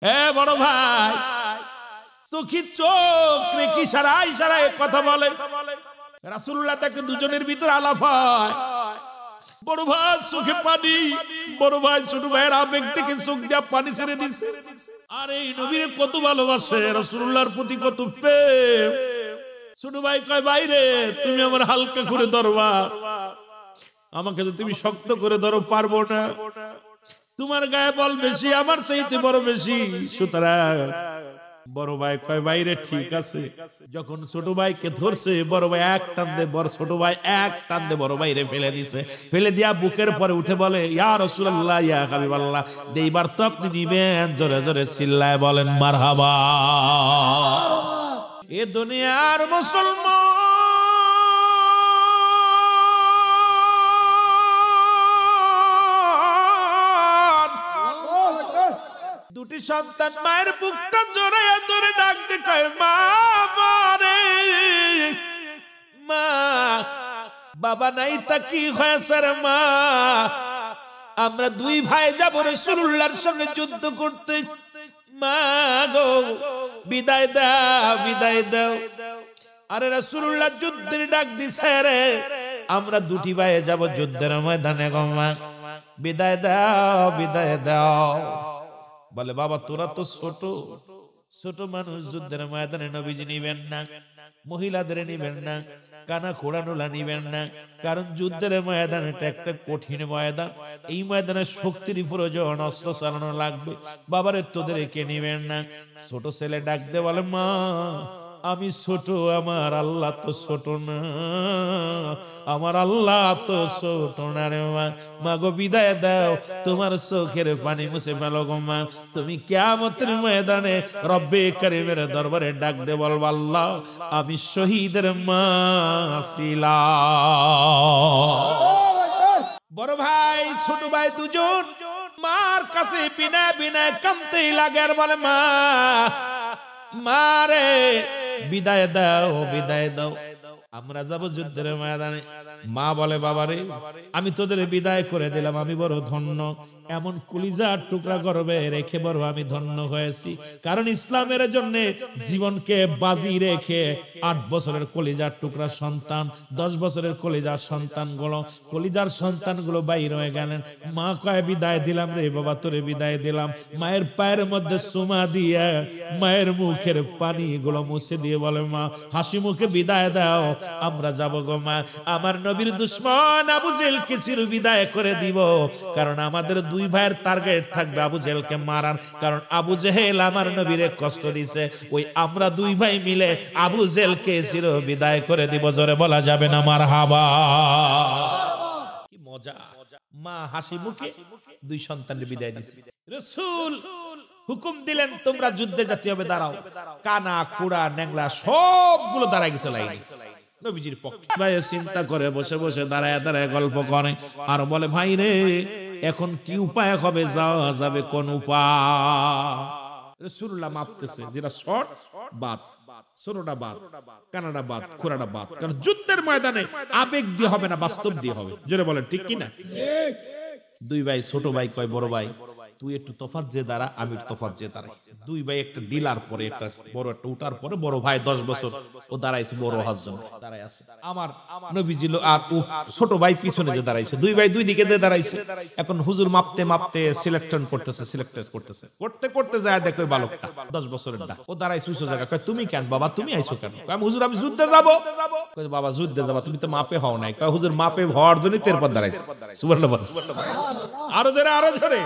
বড় ভাই চোখি চোখ রেখে ইশারায় কথা বলে। রাসূলুল্লাহ তাকে দুজনের ভিতর আলাপ হয়। বড় ভাই চোখে পানি, বড় ভাই ছোট ভাইয়ের আবেগ থেকে চোখ দিয়া পানি ছেড়ে দিছে। আর এই নবীরে কত ভালোবাসে, রাসূলুল্লাহর প্রতি কত প্রেম। ছোট ভাই কয়, ভাইরে তুমি আমার হালকা করে ধরবা, আমাকে যদি তুমি শক্ত করে ধরো পারবো না। তোমার গায়ে বল বেশি, আমার চাইতে বড় বেশি। সুতরাং বড় ভাই কয়, ভাইরে ঠিক আছে। যখন ছোট ভাইকে ধরছে, বড় ভাই এক টান দে, ছোট ভাই এক টান দে বড় ভাইরে ফেলে দিছে। ফেলে দিয়া বুকের পরে উঠে বলে, ইয়া রাসূলুল্লাহ, ইয়া হাবিবাল্লাহ, এইবার তো আপনি নিবেন। জোরে জোরে চিল্লায় বলেন মারহাবা। এ দুনিয়ার মুসলমান দুটি সন্তান মায়ের বুকটা জড়াইয়া ধরে ডাক দিয়ে কয়, মা মারে, মা বাবা নাই তা কি হয়েছে রে মা? আমরা দুই ভাই যাব রাসূলুল্লাহর সঙ্গে যুদ্ধ করতে, মা গো বিদায় দাও, বিদায় দাও। আরে রাসূলুল্লাহ যুদ্ধের ডাক দিছে রে, আমরা দুটি ভাই যাব যুদ্ধের ময়দানে গো মা, বিদায় দাও, বিদায় দাও। বলে, বাবা তোরা তো ছোট ছোট মানুষ, যুদ্ধের ময়দানে নবীজি নিবেন না, মহিলাদের নিবেন না, কানা খোড়ানোলা নিবেন না, কারণ যুদ্ধের ময়দান এটা একটা কঠিন ময়দান। এই ময়দানে শক্তির প্রয়োজন, অস্ত্র চালানো লাগবে। বাবারে তোদের কে নিবেন না। ছোট ছেলে ডাক দে বলে, মা আমি ছোট, আমার আল্লাহ তো ছোট না, আমার আল্লাহ তো ছোট না রে মা। মা গো বিদায় দাও, তোমার চোখের পানি মুছে ফেলো গো মা। তুমি কিয়ামতের ময়দানে রব্বে কারীমের দরবারে ডাক দে বলবা, আল্লাহ আমি শহীদের মা ছিলাম। বড় ভাই ছোট ভাই দুজন মার কাছে বিনা বিনা কাঁদতেই লাগে আর বলে, মা মারে বিদায় দাও, বিদায় দাও, আমরা যাব যুদ্ধের ময়দানে। মা বলে, বাবারে আমি তোদের বিদায় করে দিলাম, আমি বড় ধন্য। এমন কলিজার টুকরা গর্বে রেখে বড় আমি ধন্য হয়েছি। কারণ ইসলামের জন্য জীবনকে বাজি রেখে 8 বছরের কলিজার টুকরা সন্তান, 10 বছরের কলিজার সন্তানগুলো বাইর হয়ে গেলেন। মা কয়, বিদায় দিলাম রে বাবা, তোরে বিদায় দিলাম। মায়ের পায়ের মধ্যে চুমা দিয়ে মায়ের মুখের পানি গুলো মুছে দিয়ে বলে, মা হাসি মুখে বিদায় দাও, আমরা যাব গো মা। আমার নবীর দুশমন আবু জেহেলকে চির বিদায় করে দিব, কারণ আমাদের দুই ভাইয়ের টার্গেট থাকবে আবু জেহেলকে মারার। কারণ আবু জেহেল আমার নবীরে কষ্ট দিছে, ওই আমরা দুই ভাই মিলে আবু জেহেলকে চির বিদায় করে দিব। জোরে বলা যাবে না মারহাবা? কি মজা! মা হাসি মুখে দুই সন্তানের বিদায় দিছে। রাসূল হুকুম দিলেন, তোমরা যুদ্ধে যেতে হবে, দাঁড়াও। কানা কুড়া ন্যাংলা সবগুলো দাঁড়ায় গেছে লাইনে নবীজির পক্ষে। ভাই চিন্তা করে বসে বসে দাঁড়ায় দাঁড়ায় গল্প করে আর বলে, ভাই রে এখন কি উপায় হবে, যাওয়া যাবে কোন উপায়? রাসূলুল্লাহ মাপতেছে, যেটা শর্ট বাদ, ছোটটা বাদ, কানাডা বাদ, খোরাটা বাদ। কারণ যুদ্ধের ময়দানে আবেগ দিয়ে হবে না, বাস্তব দিয়ে হবে। জোরে বলেন ঠিক কিনা? দুই ভাই, ছোট ভাই কয়, বড় ভাই তুই একটু তফাৎ যে দাঁড়া, আমি একটু তফাৎ যে দাঁড়াই। দুই ভাই একটা ডিলার পরে একটা বড় একটা উঠার পরে বড় ভাই 10 বছর ও দাঁড়াইছে, বড় হজ্জন দাঁড়াই আছে। আমার নবীজি আর ছোট ভাই পিছনে যে দাঁড়াইছে, দুই ভাই দুই দিকে দিয়ে দাঁড়াইছে। এখন হুজুর মাপতে মাপতে সিলেকশন করতেছে, করতে করতে যায় দেখো বালকটা 10 বছরের ডা ও দাঁড়াইছে উঁচু জায়গা। কয়, তুমি কেন বাবা, তুমি আইছো কেন? আমি হুজুর আমি যুদ্ধে যাব। কয়, বাবা যুদ্ধে যাবা, তুমি তো মাফে হও নাই। কয়, হুজুর মাফে হওয়ার জন্য তেরপর দাঁড়াইছে। সুবহানাল্লাহ, আরো জোরে, আরো জোরে।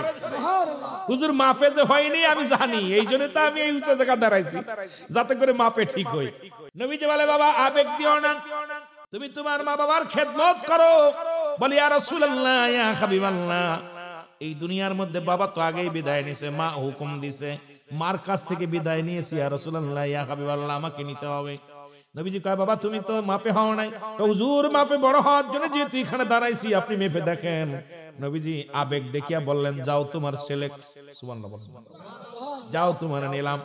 হুজুর মাফে যে হয়নি আমি জানি, এই জন্য তো আমি এই উঁচু জায়গা দাঁড়াইছি, যাতে করে মাফে ঠিক হয়। নবীজি বলে, বাবা আবেগ দিও না, তুমি তোমার মা বাবার খেদমত করো। বলি, ইয়া রাসূলুল্লাহ, ইয়া হাবিবাল্লাহ, এই দুনিয়ার মধ্যে বাবা তো আগেই বিদায় নিছে, মা হুকুম দিছে, মার কাছ থেকে বিদায় নিয়েছি। ইয়া রাসূলুল্লাহ, ইয়া হাবিবাল্লাহ, আমাকে নিতে হবে। নবীজি কয়, বাবা তুমি তো মাফে হও নাই। হুজুর মাফে বড় হওয়ার জন্য যেহেতু এখানে দাঁড়াইছি, আপনি মেপে দেখেন। নবীজি আবেগ দেখিয়া বললেন, যাও তোমার সিলেক্ট। সুবহানাল্লাহ, যাও তোমার নিলাম।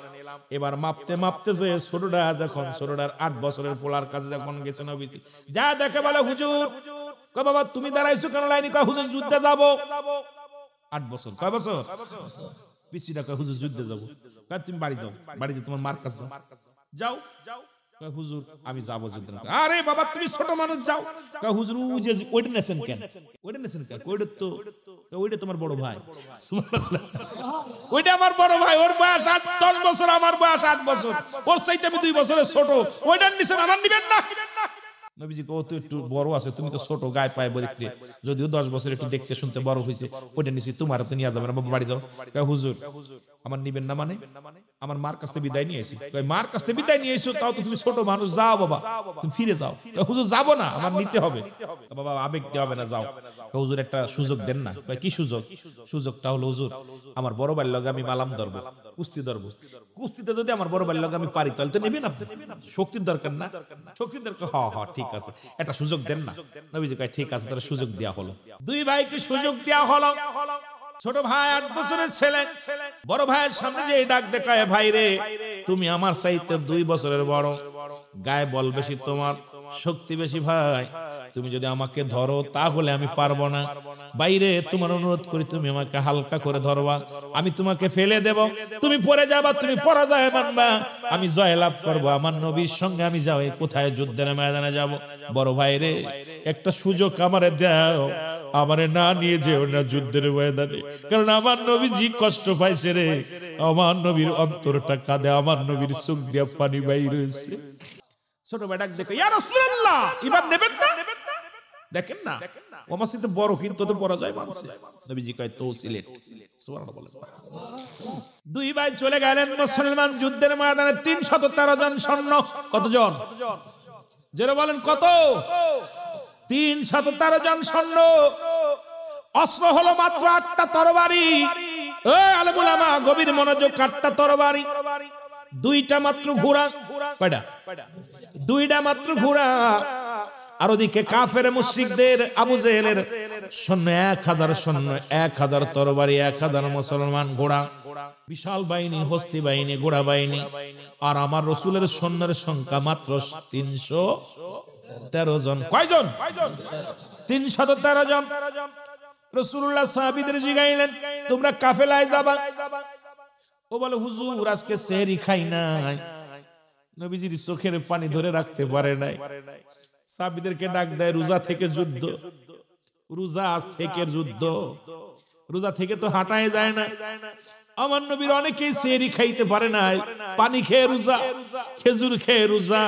এবার মাপতে মাপতে যে ছোটটা যখন ছোটটার 8 বছরের পোলার কাছে যখন গেছে নবীজি, যা দেখে বলে, হুজুর। কয়, বাবা তুমি দাঁড়াইছো কেন লাইনে? কয়, হুজুর যুদ্ধে যাব। 8 বছর। কয় বছর? পিসিটা কয় হুজুর যুদ্ধে যাবো। কয় তুমি বাড়ি যাও, বাড়িতে তোমার মার কাছে যাও। কয় হুজুর আমি যাবো যুদ্ধে। আরে বাবা তুমি ছোট মানুষ যাও। কয় হুজুর ওইটা নেছেন কেন? ওইটা নেছেন কেন? ওইটা তোমার বড় ভাই। ওইটা আমার বড় ভাই, ওর বয়স 10 বছর, আমার বয়স 8 বছর, ওর চাইতে আমি 2 বছরের ছোট। ওইটার নিছেন, আমার নিবেন না। নবীজি কও তো একটু বড় আছে, তুমি তো ছোট, গায়ে পায়ে দেখতে, যদিও 10 বছর একটু দেখতে শুনতে বড় হয়েছে, ওইটা নিছি, তোমার তো নিয়ে যাবে না, বাড়ি যাও। কয় হুজুর আমার নিবেন না মানে? আমার মার কাছ থেকে বিদায় নিয়ে এসেছি। কয় মার কাছ থেকে বিদায় নিয়ে এসো, তাও তো তুমি ছোট মানুষ, যাও বাবা তুমি ফিরে যাও। হুজুর যাবো না, আমার নিতে হবে। বাবা আবেগ দিতে হবে না, যাও। হুজুর একটা সুযোগ দেন না। কয় কি সুযোগ? সুযোগটা হলো হুজুর আমার বড় ভাইয়ের লগে আমি মালাম ধরবো, কুস্তি ধরবো, কুস্তিতে যদি আমার বড় ভাইয়ের লগে আমি পারি তাহলে তো নেবেন আপনি, শক্তির দরকার না? শক্তির দরকার, হ্যাঁ ঠিক আছে, একটা সুযোগ দেন না। নবীজি কয় ঠিক আছে, তাহলে সুযোগ দেয়া হলো। 2 ভাইকে সুযোগ দেয়া হলো। ছোট ভাই 8 বছরের ছেলে বড় ভাইয়ের সামনে যে ডাক দেখায়, ভাই রে তুমি আমার চাইতে 2 বছরের বড়, গায়ে বল বেশি, তোমার শক্তি বেশি, ভাই তুমি যদি আমাকে ধরো তাহলে আমি পারবো না। বাইরে তোমার অনুরোধ করি তুমি আমাকে হালকা করে ধরবা, আমি তোমাকে ফেলে দেব, তুমি পড়ে যাবা, তুমি পরাজয় মানবা, আমি জয় লাভ করবো, আমার নবীর সঙ্গে আমি যাও, কোথায় যুদ্ধের ময়দানে যাব। বড় ভাই রে একটা সুযোগ আমারে দাও, আমারে না নিয়ে যেও না যুদ্ধের ময়দানে, কারণ আমার নবীজি কষ্ট পাইছে রে, আমার নবীর অন্তরটা কাঁদে, আমার নবীর চোখ দিয়ে পানি বাইরে হয়েছে। ছোট ভাই ডাক দেখো, ইয়া রাসূলুল্লাহ এবার নেবেন না? দেখেন না ও মসজিদে বড় কিন্তু তো পরাজয় মানছে। নবীজি কয় তো সিলেট, সুবহানাল্লাহ বলেন। 2 ভাই চলে গেলেন মুসলমান যুদ্ধের ময়দানে, 313 জন সৈন্য। কতজন? যারা বলেন কত? 313 জন সৈন্য। অস্ত্র হলো মাত্র 8টা তরবারি। এই আলেম উলামা গভীর মনোযোগ, 8টা তরবারি, 2টা মাত্র ঘোড়া। কয়টা? 2টা মাত্র ঘোড়া। আর ওদিকে কাফের মুশরিকদের আবু জেহেলের সৈন্য 1000 সৈন্য, 1000 তরবারি, 1000 মুসলমান ঘোড়া, বিশাল বাহিনী, হস্তি বাহিনী, ঘোড়া বাহিনী। আর আমার রাসূলের সৈন্যের সংখ্যা মাত্র 313 জন। কয়জন? 313 জন। রাসূলুল্লাহ সাহাবীদের জিগাইলেন তোমরা কাফেলায় যাবা? ও বলে হুজুর আজকে সেহরি খাই নাই। নবীজির চোখের পানি ধরে রাখতে পারে নাই। সাহাবীদেরকে ডাক দেয়, রোজা থেকে যুদ্ধ, রোজা থেকে যুদ্ধ, রোজা থেকে তো হাঁটায় যায় না। আমার নবীর অনেকেই সেহরি খাইতে পারে নাই, পানি খেয়ে রোজা, খেজুর খেয়ে রোজা।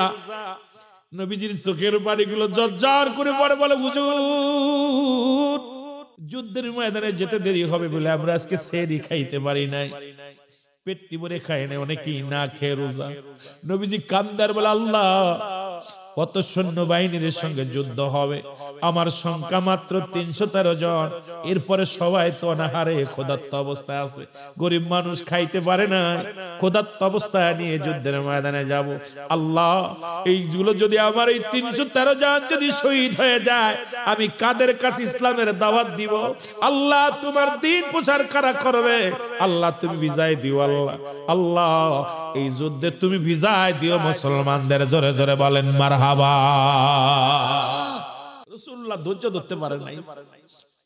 নবীজির চোখের পানিগুলো জর্জর করে পড়ে, বলে হুজুর যুদ্ধের ময়দানে যেতে দেরি হবে বলে আমরা আজকে সেহরি খাইতে পারি নাই, পেটটি ভরে খায় না, অনেকেই না খেয়ে রোজা। নবীজি কান্দার বলে আল্লাহ কত সৈন্য বাহিনীর সঙ্গে যুদ্ধ হবে, আমার সংখ্যা মাত্র 313 জন, এরপরে সবাই তো অনাহারে ক্ষুধার্ত অবস্থায় আছে, গরিব মানুষ খাইতে পারে না, ক্ষুধার্ত অবস্থায় নিয়ে যুদ্ধের ময়দানে যাব। আল্লাহ এইগুলো যদি আমার এই 313 জন যদি শহীদ হয়ে যায়, আমি কাদের কাছে ইসলামের দাওয়াত দিব? আল্লাহ তোমার দ্বীন প্রচার কারা করবে? আল্লাহ তুমি বিজয় দিও। আল্লাহ আল্লাহ এই যুদ্ধে তুমি বিজয় দিও মুসলমানদের। জোরে জোরে বলেন মারহাবা। রাসূলুল্লাহ ধৈর্য ধরতে পারে নাই।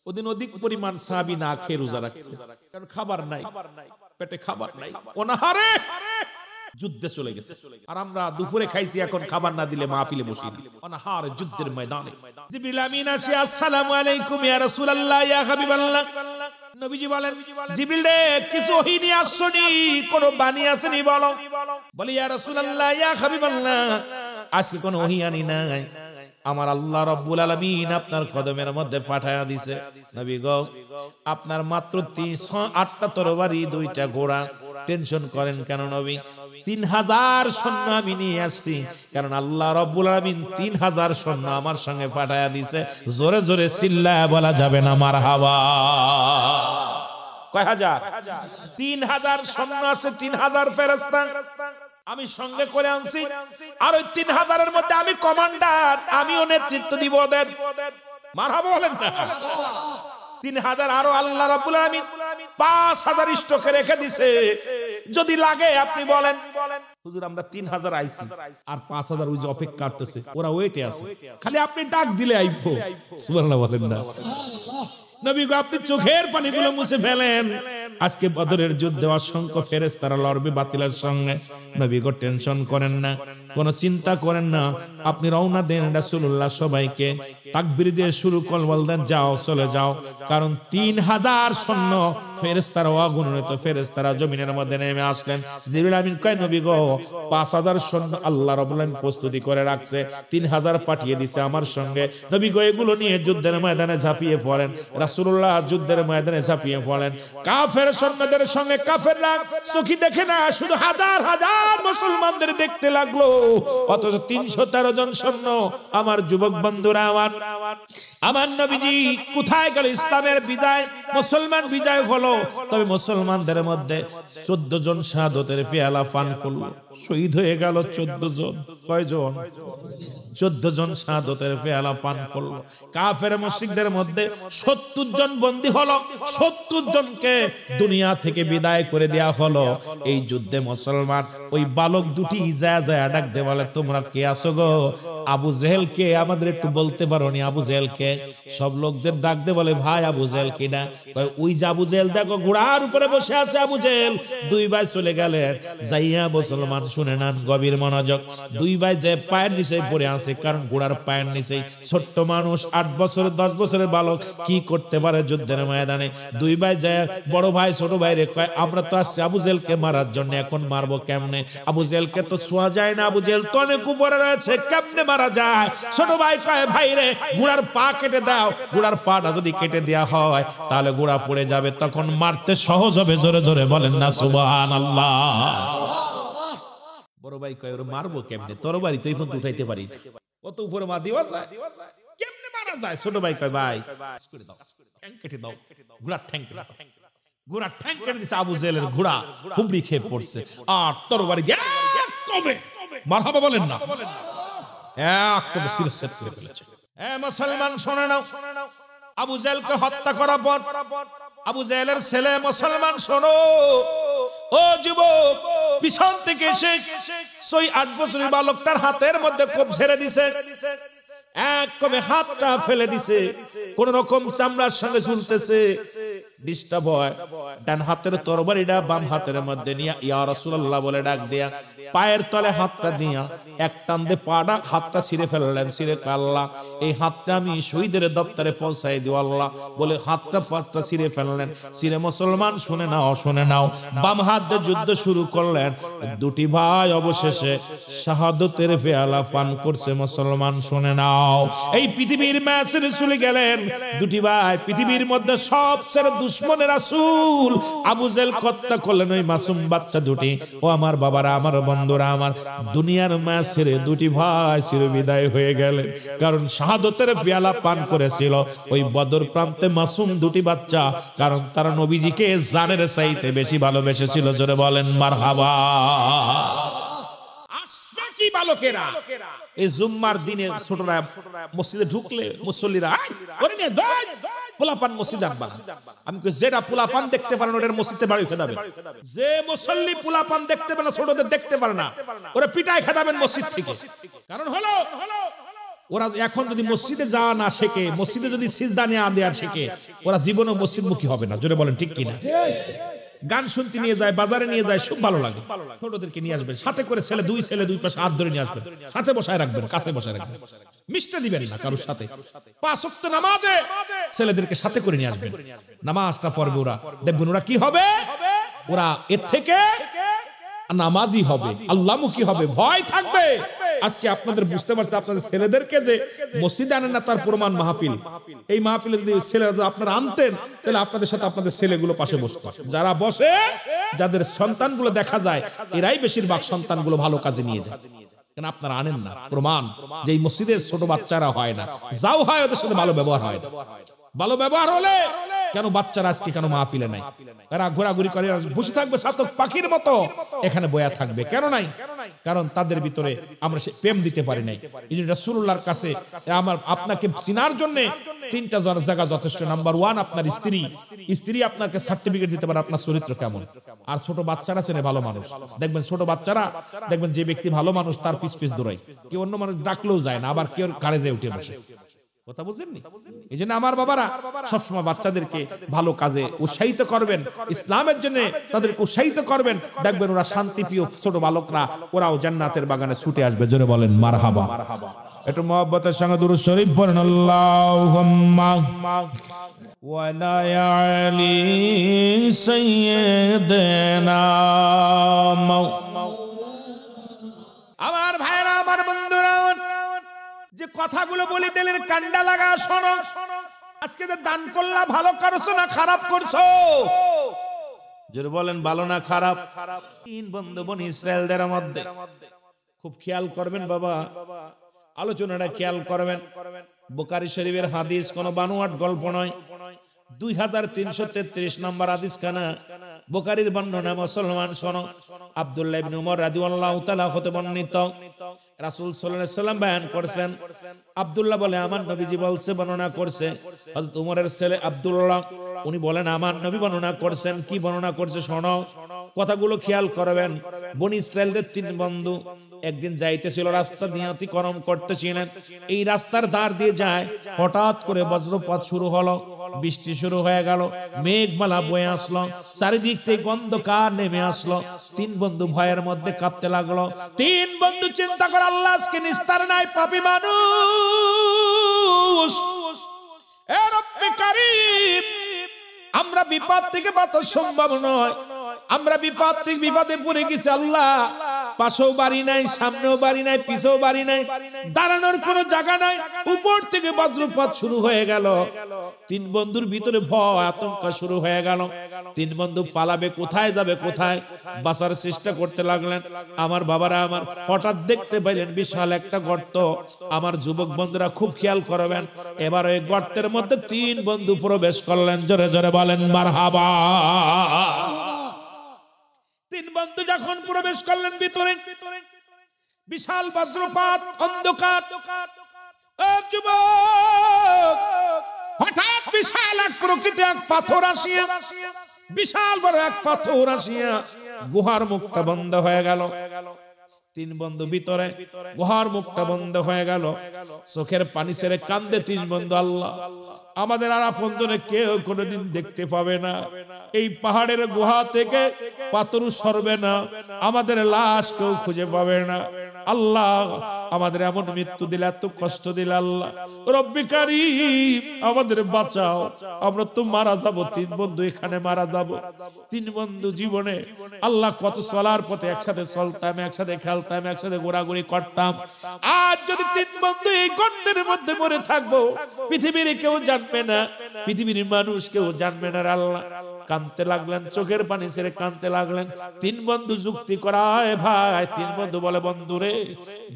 ওদিন অধিক পরিমাণ সাহাবী না খেয়ে রোজা রাখছে, কারণ খাবার নাই, পেটে খাবার নাই, অনাহারে যুদ্ধে চলে গেছে। আর আমরা দুপুরে খাইছি, এখন খাবার না দিলে মাহফিলে বসি না, অনাহারে যুদ্ধের ময়দানে। জিবরিল আমিন আসে, আসসালামু আলাইকুম ইয়া রাসূলুল্লাহ ইয়া হাবিবাল্লাহ। নবীজি বলেন, জিবরিল রে কিছু ওহী নিয়ে আসছনি, কোন বাণী আসেনি বলো? বলে ইয়া রাসূলুল্লাহ ইয়া হাবিবাল্লাহ আজকে কোন ওহী আনি নাই, আমার আল্লাহ রাব্বুল আলামিন আপনার কদমের মধ্যে পাঠায়া দিছে। নবী গো আপনার মাত্র 308টা তরবারি, 2টা ঘোড়া, টেনশন করেন কেন নবী? 3000 সৈন্য আমি নিয়ে আসছি, কারণ আল্লাহ রাব্বুল আলামিন 3000 সৈন্য আমার সঙ্গে পাঠায়া দিছে। জোরে জোরে চিল্লায়া বলা যাবে না মারহাবা? কয় হাজার? 3000 সৈন্য আছে, 3000 ফেরেশতা আমি সঙ্গে করে আনছি। আর ওই 3000-এর মধ্যে আমি কমান্ডার, আমিও নেতৃত্ব দিব ওদের। মারহাবা বলেন না? 3000 আরো আল্লাহ রাব্বুল আলামিন 5000 স্টকে রেখে দিছে, যদি লাগে আপনি বলেন। হুজুর আমরা 3000 আইছি, আর 5000 ওই যে অপেক্ষা করতেছে, ওরা ওয়েটে আছে, খালি আপনি ডাক দিলে আইবো। সুবহানাল্লাহ বলেন না? নবী গো আপনি চোখের পানিগুলো মুছে ফেলেন, আজকে বদরের যুদ্ধে অসংখ্য ফেরেশতারা লড়বে বাতিলের সঙ্গে। নবী গো টেনশন করেন না, কোনো চিন্তা করেন না, আপনি রওনা দেন রাসূলুল্লাহ সবাইকে তাকবীর দিয়ে শুরু কল বলতেন যাও চলে যাও। কারণ 3000 সৈন্য ফেরেশতারা অগণিত ফেরেশতারা জমিনের মধ্যে নেমে আসলেন। জিবরিল আমিন কয় নবী গো 5000 সৈন্য আল্লাহ রাব্বুল আলামিন প্রস্তুতি করে রাখছে, 3000 পাঠিয়ে দিয়েছে আমার সঙ্গে। নবী গো এগুলো নিয়ে যুদ্ধের ময়দানে ঝাঁপিয়ে পড়েন। রাসূলুল্লাহ যুদ্ধের ময়দানে ঝাঁপিয়ে পড়েন। কাফের সৈন্যদের সঙ্গে কাফেররা চোখে দেখে না, শুধু হাজার হাজার মুসলমানদের দেখতে লাগলো, অথচ 313 জন সৈন্য। আমার যুবক বন্ধুরা, আমার নবীজি কোথায় গেল? ইসলামের বিজয়, মুসলমান বিজয় হলো, তবে মুসলমানদের মধ্যে 14 জন শাহাদাতের পেয়ালা পান করলো, শহীদ হয়ে গেল 14 জন। কয়জন? 14 জন শাহাদাতের পেয়ালা পান করলো। কাফের মুশরিকদের মধ্যে 70 জন বন্দী হলো, 70 জনকে দুনিয়া থেকে বিদায় করে দেয়া হলো। এই যুদ্ধে মুসলমান ওই বালক দুটি যা ডাক দে বলে তোমরা কে আসো গো? আবু জেহেল কে? আমাদের একটু বলতে পারো নি আবু জেহেল কে? সব লোকদের ডাক দে বলে ভাই আবু জেহেল কিনা? ওই যে আবু জেহেল, দেখো ঘোড়ার উপরে বসে আছে আবু জেহেল। দুই ভাই চলে গেলেন, যাইয়া মুসলমান শুনে নেন গভীর মনোযোগ। দুই ভাই যে পায়ের নিচে পড়ে আছে, কারণ ঘোড়ার পায়ের নিচে ছোট্ট মানুষ 8 বছর 10 বছরের বালক কি করতে পারে যুদ্ধের ময়দানে? দুই ভাই যায় বড় ভাই ছোট ভাই রে কয় আমরা তো আসছি আবু জেহেলকে মারার জন্য, এখন মারবো কেমনে? আবু জেহেলকে তো ছোঁয়া যায় না, আবু জেহেল তো অনেক উপরে রয়েছে, কেমনে মারা যায়? ছোট ভাই কয় ভাই রে ঘোড়ার পা কেটে দাও। ঘোড়ার পাটা যদি কেটে দেয়া হয় তাহলে ঘোড়া পড়ে যাবে, তখন মারতে সহজ হবে। জোরে জোরে বলেন না সুবহানাল্লাহ। বড় ভাই কয় ওরে মারবো কেমনে? তরবারি তো এই পর্যন্ত উঠাইতে পারি, কত উপরে মা দিবা যায়, কেমনে মারা যায়? ছোট ভাই কয় ভাই করে দাও, ঠ্যাং কেটে দাও, ঘোড়ার ঠ্যাং কেটে দাও। ঘোড়ার ঠ্যাং কেটে দিছে, আবু জেহেলের ঘোড়া হুবড়ি খেয়ে পড়ছে। আর তরবারি দিয়ে কবে মারহাবা বলেন না, একদম শিরশ্ছেদ করে ফেলেছে। মুসলমান শুনে নাও, আবু জেহেলকে হত্যা করার পর আবু জেহেলের ছেলে মুসলমান শোনো, ও যুবক, পিছন থেকে এসে 8 বছরের বালকটার হাতের মধ্যে কোপ ছেড়ে দিছে, এক কবে হাতটা ফেলে দিছে, কোন রকম চামড়ার সঙ্গে ঝুলতেছে, ডিস্টার্ব হয়। ডান হাতের তরবারিটা বাম হাতের মধ্যে নিয়ে ইয়া রাসূলুল্লাহ বলে ডাক দিয়া পায়ের তলে হাতটা দিয়া এক টান দিয়ে পাটা হাতটা ছিঁড়ে ফেললেন। ছিঁড়ে আল্লাহ এই হাতটা আমি শহীদের দপ্তরে পৌঁছাই দিও আল্লাহ বলে হাতটা পাটা ছিঁড়ে ফেললেন। ছিঁড়ে মুসলমান শুনে নাও, বাম হাত দিয়ে যুদ্ধ শুরু করলেন। দুটি ভাই অবশেষে শাহাদাতের পেয়ালা পান করছে। মুসলমান শুনে নাও, এই পৃথিবীর ম্যাচে চলে গেলেন দুটি ভাই, পৃথিবীর মধ্যে সবচেয়ে দুশ্মনের রাসূল আবু জেহেল হত্যা করলেন ওই মাসুম বাচ্চা দুটি। ও আমার বাবারা, আমার বন্ধুরা, আমার দুনিয়ার ম্যাচ ছেড়ে দুটি ভাই চির বিদায় হয়ে গেলেন, কারণ শাহাদাতের পেয়ালা পান করেছিল ওই বদর প্রান্তে মাসুম দুটি বাচ্চা, কারণ তারা নবীজিকে জানের চাইতে বেশি ভালোবেসেছিল। জোরে বলেন মারহাবা। আশফাকি বালকেরা এই জুম্মার দিনে ছোটরা মসজিদে ঢুকলে মুসল্লিরা ওরে নিয়ে দই পোলাপান মসজিদে আনবা। আমি কই যেটা পোলাপান দেখতে পারে না ওদের মসজিদে বাড়ি খেদাবেন। যে মুসল্লি পোলাপান দেখতে পারে না, ছোটদের দেখতে পারে না, ওরা পিটায় খেদাবেন মসজিদ থেকে। কারণ হলো ওরা এখন যদি মসজিদে যাওয়া না শেখে, মসজিদে যদি সিজদা নিয়ে দেওয়া শেখে, ওরা জীবনে মসজিদমুখী হবে না। জোরে বলেন ঠিক কিনা? গান শুনতে নিয়ে যায়, বাজারে নিয়ে যায়, খুব ভালো লাগে। ছোটদেরকে নিয়ে আসবেন, সাথে করে দুই ছেলে দুই পাশে হাত ধরে নিয়ে আসবেন, সাথে বসায় রাখবেন, কাছে বসায় রাখবেন, মিশতে দিবেন না কারোর সাথে। 5 ওয়াক্ত নামাজে ছেলেদেরকে সাথে করে নিয়ে আসবেন, নামাজটা পড়বে। ওরা দেখবেন ওরা কি হবে, ওরা এর থেকে নামাজি হবে, আল্লাহমুখী হবে, ভয় থাকবে। আজকে আপনাদের বুঝতে পারছে, আপনাদের ছেলেদেরকে যে মসজিদে আনেন না তার প্রমাণ মাহফিল। এই মাহফিলে যদি ছেলেরা আপনারা আনতেন, তাহলে আপনাদের সাথে আপনাদের ছেলেগুলো পাশে বসতো। যারা বসে, যাদের সন্তানগুলো দেখা যায়, এরাই বেশিরভাগ সন্তানগুলো ভালো কাজে নিয়ে যায়। কেন আপনারা আনেন না? প্রমাণ যে এই মসজিদের ছোট বাচ্চারা হয় না, যাও হয় ওদের সাথে ভালো ব্যবহার হয় না। ভালো ব্যবহার হলে কেন বাচ্চারা আজকে কেন মাহফিলে নাই? এরা ঘোরাঘুরি করে বসে থাকবে চাতক পাখির মতো, এখানে বয়া থাকবে। কেন নাই? কারণ তাদের ভিতরে আমরা সে প্রেম দিতে পারি নাই। এই জন্য রাসূলুল্লাহর কাছে আপনাকে চিনার জন্য 3টা জায়গা যথেষ্ট। নাম্বার 1 আপনার স্ত্রী আপনাকে সার্টিফিকেট দিতে পারে আপনার চরিত্র কেমন। আর ছোট বাচ্চারা চেনে ভালো মানুষ। দেখবেন ছোট বাচ্চারা, দেখবেন যে ব্যক্তি ভালো মানুষ তার পিছ দৌড়ায়, কেউ অন্য মানুষ ডাকলেও যায় না, আবার কেউ কারেজে উঠে বসে। কথা বুঝেননি? এই জন্য আমার বাবারা সবসময় বাচ্চাদেরকে ভালো কাজে উৎসাহিত করবেন, ইসলামের জন্য তাদেরকে উৎসাহিত করবেন। দেখবেন ওরা শান্তিপ্রিয় ছোট বালকরা, ওরাও জান্নাতের বাগানে ছুটে আসবে। জোরে বলেন মারহাবা। একটু মহব্বতের সঙ্গে দুরূদ শরীফ পড়েন। আল্লাহুম্মা ওয়ালা আলি সাইয়্যিদিনা। আমার ভাইরা, আমার বন্ধুরা, যে কথাগুলো বলে দিলেন কান্ডা লাগা শোনো। আজকে যে দান করলা, ভালো করছো না খারাপ করছো? জোরে বলেন, ভালো না খারাপ? তিন বন্ধু বনি ইসরায়েলদের মধ্যে খুব খেয়াল করবেন বাবা, আলোচনাটা খেয়াল করবেন। বুখারী শরীফের হাদিস, কোন বানোয়াট গল্প নয়। 2333 নম্বর হাদিস খানা, বুখারীর বর্ণনা। মুসলমান শোনো, আব্দুল্লাহ ইবনে উমর রাদিয়াল্লাহু তাআলা হতে বর্ণিত, রাসূল সাল্লাল্লাহু আলাইহি ওয়াসাল্লাম বয়ান করেছেন। আব্দুল্লাহ বলে, আমার নবীজি বলছে, বর্ণনা করছে হযরত উমরের ছেলে আব্দুল্লাহ, উনি বলেন আমার নবী বর্ণনা করছেন। কি বর্ণনা করছে শোনো, কথাগুলো খেয়াল করবেন। বনি ইসরায়েলদের তিন বন্ধু একদিন যাইতেছিল, রাস্তা দিয়ে অতিক্রম করতেছিলেন। এই রাস্তার ধার দিয়ে যায়, হঠাৎ করে বজ্রপাত শুরু হলো, বৃষ্টি শুরু হয়ে গেল, মেঘমালা বয়ে আসলো, চারিদিক থেকে অন্ধকার নেমে আসলো। তিন বন্ধু ভয়ের মধ্যে কাঁপতে লাগলো। তিন বন্ধু চিন্তা করে, আল্লাহ আজকে নিস্তার নাই, পাপী মানুষ, এ রব্বে কারীম, আমরা বিপদ থেকে বাঁচা সম্ভব নয়, আমরা বিপদ থেকে বিপদে পড়ে গেছি আল্লাহ। পাশেও বাড়ি নাই, সামনেও বাড়ি নাই, পিছেও বাড়ি নাই, দাঁড়ানোর কোনো জায়গা নাই। উপর থেকে বজ্রপাত শুরু হয়ে গেল। তিন বন্ধুর ভিতরে ভয়, আতঙ্ক শুরু হয়ে গেল। তিন বন্ধু পালাবে, কোথায় যাবে, কোথায় বাঁচার চেষ্টা করতে লাগলেন। আমার বাবারা আমার, হঠাৎ দেখতে পাইলেন বিশাল একটা গর্ত। আমার যুবক বন্ধুরা খুব খেয়াল করবেন। এবার ওই গর্তের মধ্যে তিন বন্ধু প্রবেশ করলেন। জোরে জোরে বলেন মারহাবা। তিন বন্ধু যখন প্রবেশ করলেন ভিতরে, বিশাল বজ্রপাত, অন্ধকার। হঠাৎ বিশাল এক প্রকৃতি, এক পাথর আসিয়া, বিশাল বড় এক পাথর আসিয়া গুহার মুখটা বন্ধ হয়ে গেল। তিন বন্ধু ভিতরে, গুহার মুখটা বন্ধ হয়ে গেল। চোখের পানি ছেড়ে কান্দে তিন বন্ধু, আল্লাহ আমাদের আর আপনজনে কেউ কোনোদিন দেখতে পাবে না, এই পাহাড়ের গুহা থেকে পাথর সরবে না, আমাদের লাশ কেউ খুঁজে পাবে না। আল্লাহ আমাদের এমন মৃত্যু দিলে, এত কষ্ট দিলে, আল্লাহ রব্বে কারীম আমাদের বাঁচাও, আমরা তো মারা যাব। তিন বন্ধু এখানে মারা যাব। তিন বন্ধু জীবনে আল্লাহ কত চলার পথে একসাথে চলতাম, একসাথে খেলতাম, একসাথে ঘোরাঘুরি করতাম। আজ যদি তিন বন্ধু এই গর্তের মধ্যে মরে থাকবো, পৃথিবীর কেউ জানবে না, পৃথিবীর মানুষ কেউ জানবে না। আল্লাহ কাঁদতে লাগলেন, চোখের পানি ছেড়ে কাঁদতে লাগলেন। তিন বন্ধু যুক্তি করায় ভাই। তিন বন্ধু বলে, বন্ধু রে,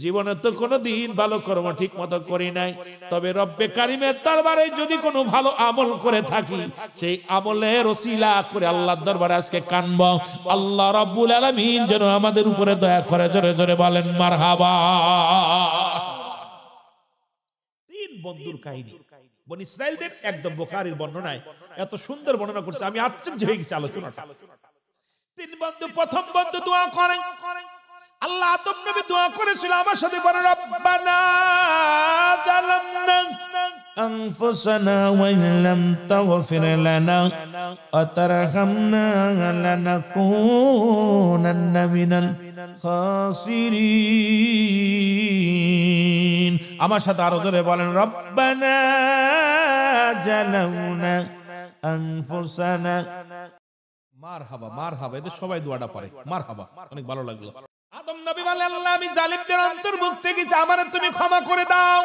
জীবনে তো কোনোদিন ভালো কর্ম ঠিক মতো করি নাই, তবে রব্বে কারীমের দরবারে যদি কোনো ভালো আমল করে থাকি, সেই আমলের ওসিলা করে আল্লাহর দরবারে আজকে কানব। আল্লাহ রাব্বুল আলামিন যেন আমাদের উপরে দয়া করে। জোরে জোরে বলেন মারহাবা। তিন বন্ধুর কাহিনী বনি ইসরাইলদের একদম বুখারীর বর্ণনায় এত সুন্দর বর্ণনা করছে, আমি আশ্চর্য হয়ে গেছি আলোচনাটা। তিন বন্ধু, প্রথম বন্ধু দোয়া করেন, আল্লাহ আদম নবী দোয়া করেছিল, আমার সাথে বলেন, রব্বানা জালামনা আনফুসানা ওয়া ইল্লাম তাগফির লানা ওয়া তারহামনা লানাকুনান্না মিনাল খাসিরিন। আমার সাথে আরো জোরে বলেন, রব্বানা জালামনা আনফুসানা। মারহাবা, মারহাবা। এদের সবাই দোয়াটা পড়ে মারহাবা, অনেক ভালো লাগলো। আদম নবী বলে, আল্লাহ আমি জালিমদের অন্তর্ভুক্ত গেছি, আমারে তুমি ক্ষমা করে দাও।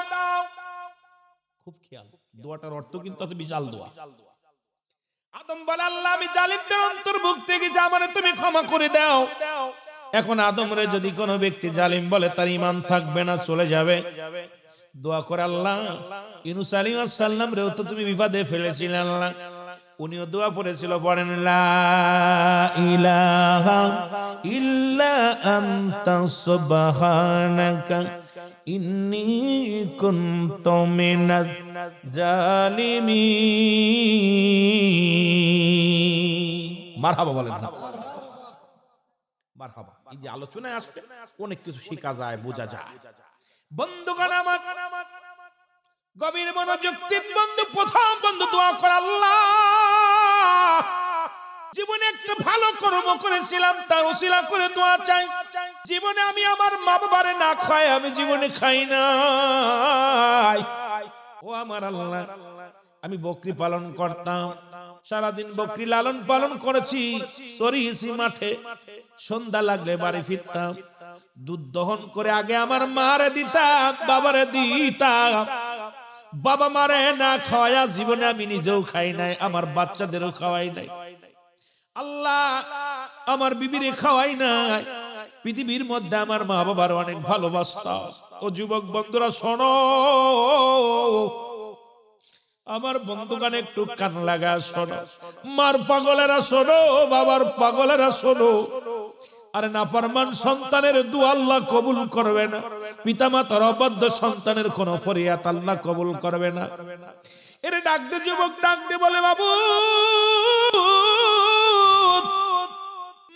খুব খেয়াল, দোয়াটার অর্থ কিন্তু আছে বিশাল দোয়া। আদম বলে, আল্লাহ আমি জালিমদের অন্তর্ভুক্ত গেছি, আমারে তুমি ক্ষমা করে দাও। এখন আদমরে যদি কোনো ব্যক্তি জালিম বলে, তার ঈমান থাকবে না, চলে যাবে। দোয়া করে, আল্লাহ ইউনূস আলাইহিস সালাম রেও তো তুমি বিপদে ফেলেছিলে, আল্লাহ উনিও দোয়া পড়েছিল, পড়েন লা ইলাহা ইল্লা আনতা সুবহানাকা ইন্নী কুনতু মিনাজ জালিমিন। মারহাবা বলেন না, মারহাবা। এই যে আলোচনায় আসবে অনেক কিছু শেখা যায়, বোঝা যায়। বন্ধুগণ আমার, গভীর মনোযোগ। 3 বন্ধু, প্রথম বন্ধু দোয়া করে, আল্লাহ জীবনে একটা ভালো কর্ম করেছিলাম, তার ওসিলা করে দোয়া চাই। জীবনে আমি আমার মা বাবারে না খাই, আমি জীবনে খাই নাই। ও আমার আল্লাহ, আমি বকরি পালন করতাম, সারাদিন বকরি লালন পালন করেছি, চড়িয়েছি মাঠে, সন্ধ্যা লাগলে বাড়ি ফিরতাম, দুধ দহন করে আগে আমার মারে দিতাম, বাবারে দিতাম। বাবা মারে না খাওয়ায়া জীবনে আমি নিজেও খাই নাই, আমার বাচ্চাদেরও খাওয়াই নাই। আল্লাহ আমার বিবিরে খাওয়াই নাই। পৃথিবীর মধ্যে আমার মা বাবার অনেক ভালোবাসতাম। ও যুবক বন্ধুরা শোনো, আমার বন্ধুগান একটু কান লাগা শোনো, মার পাগলেরা শোনো, বাবার পাগলেরা শোনো। আরে নাফরমান সন্তানের দোয়া আল্লাহ কবুল করবে না, পিতামাতার অবাধ্য সন্তানের কোন ফরিয়াদ আল্লাহ কবুল করবে না। এরে ডাক দে যুবক, ডাক দে, বলে বাবু,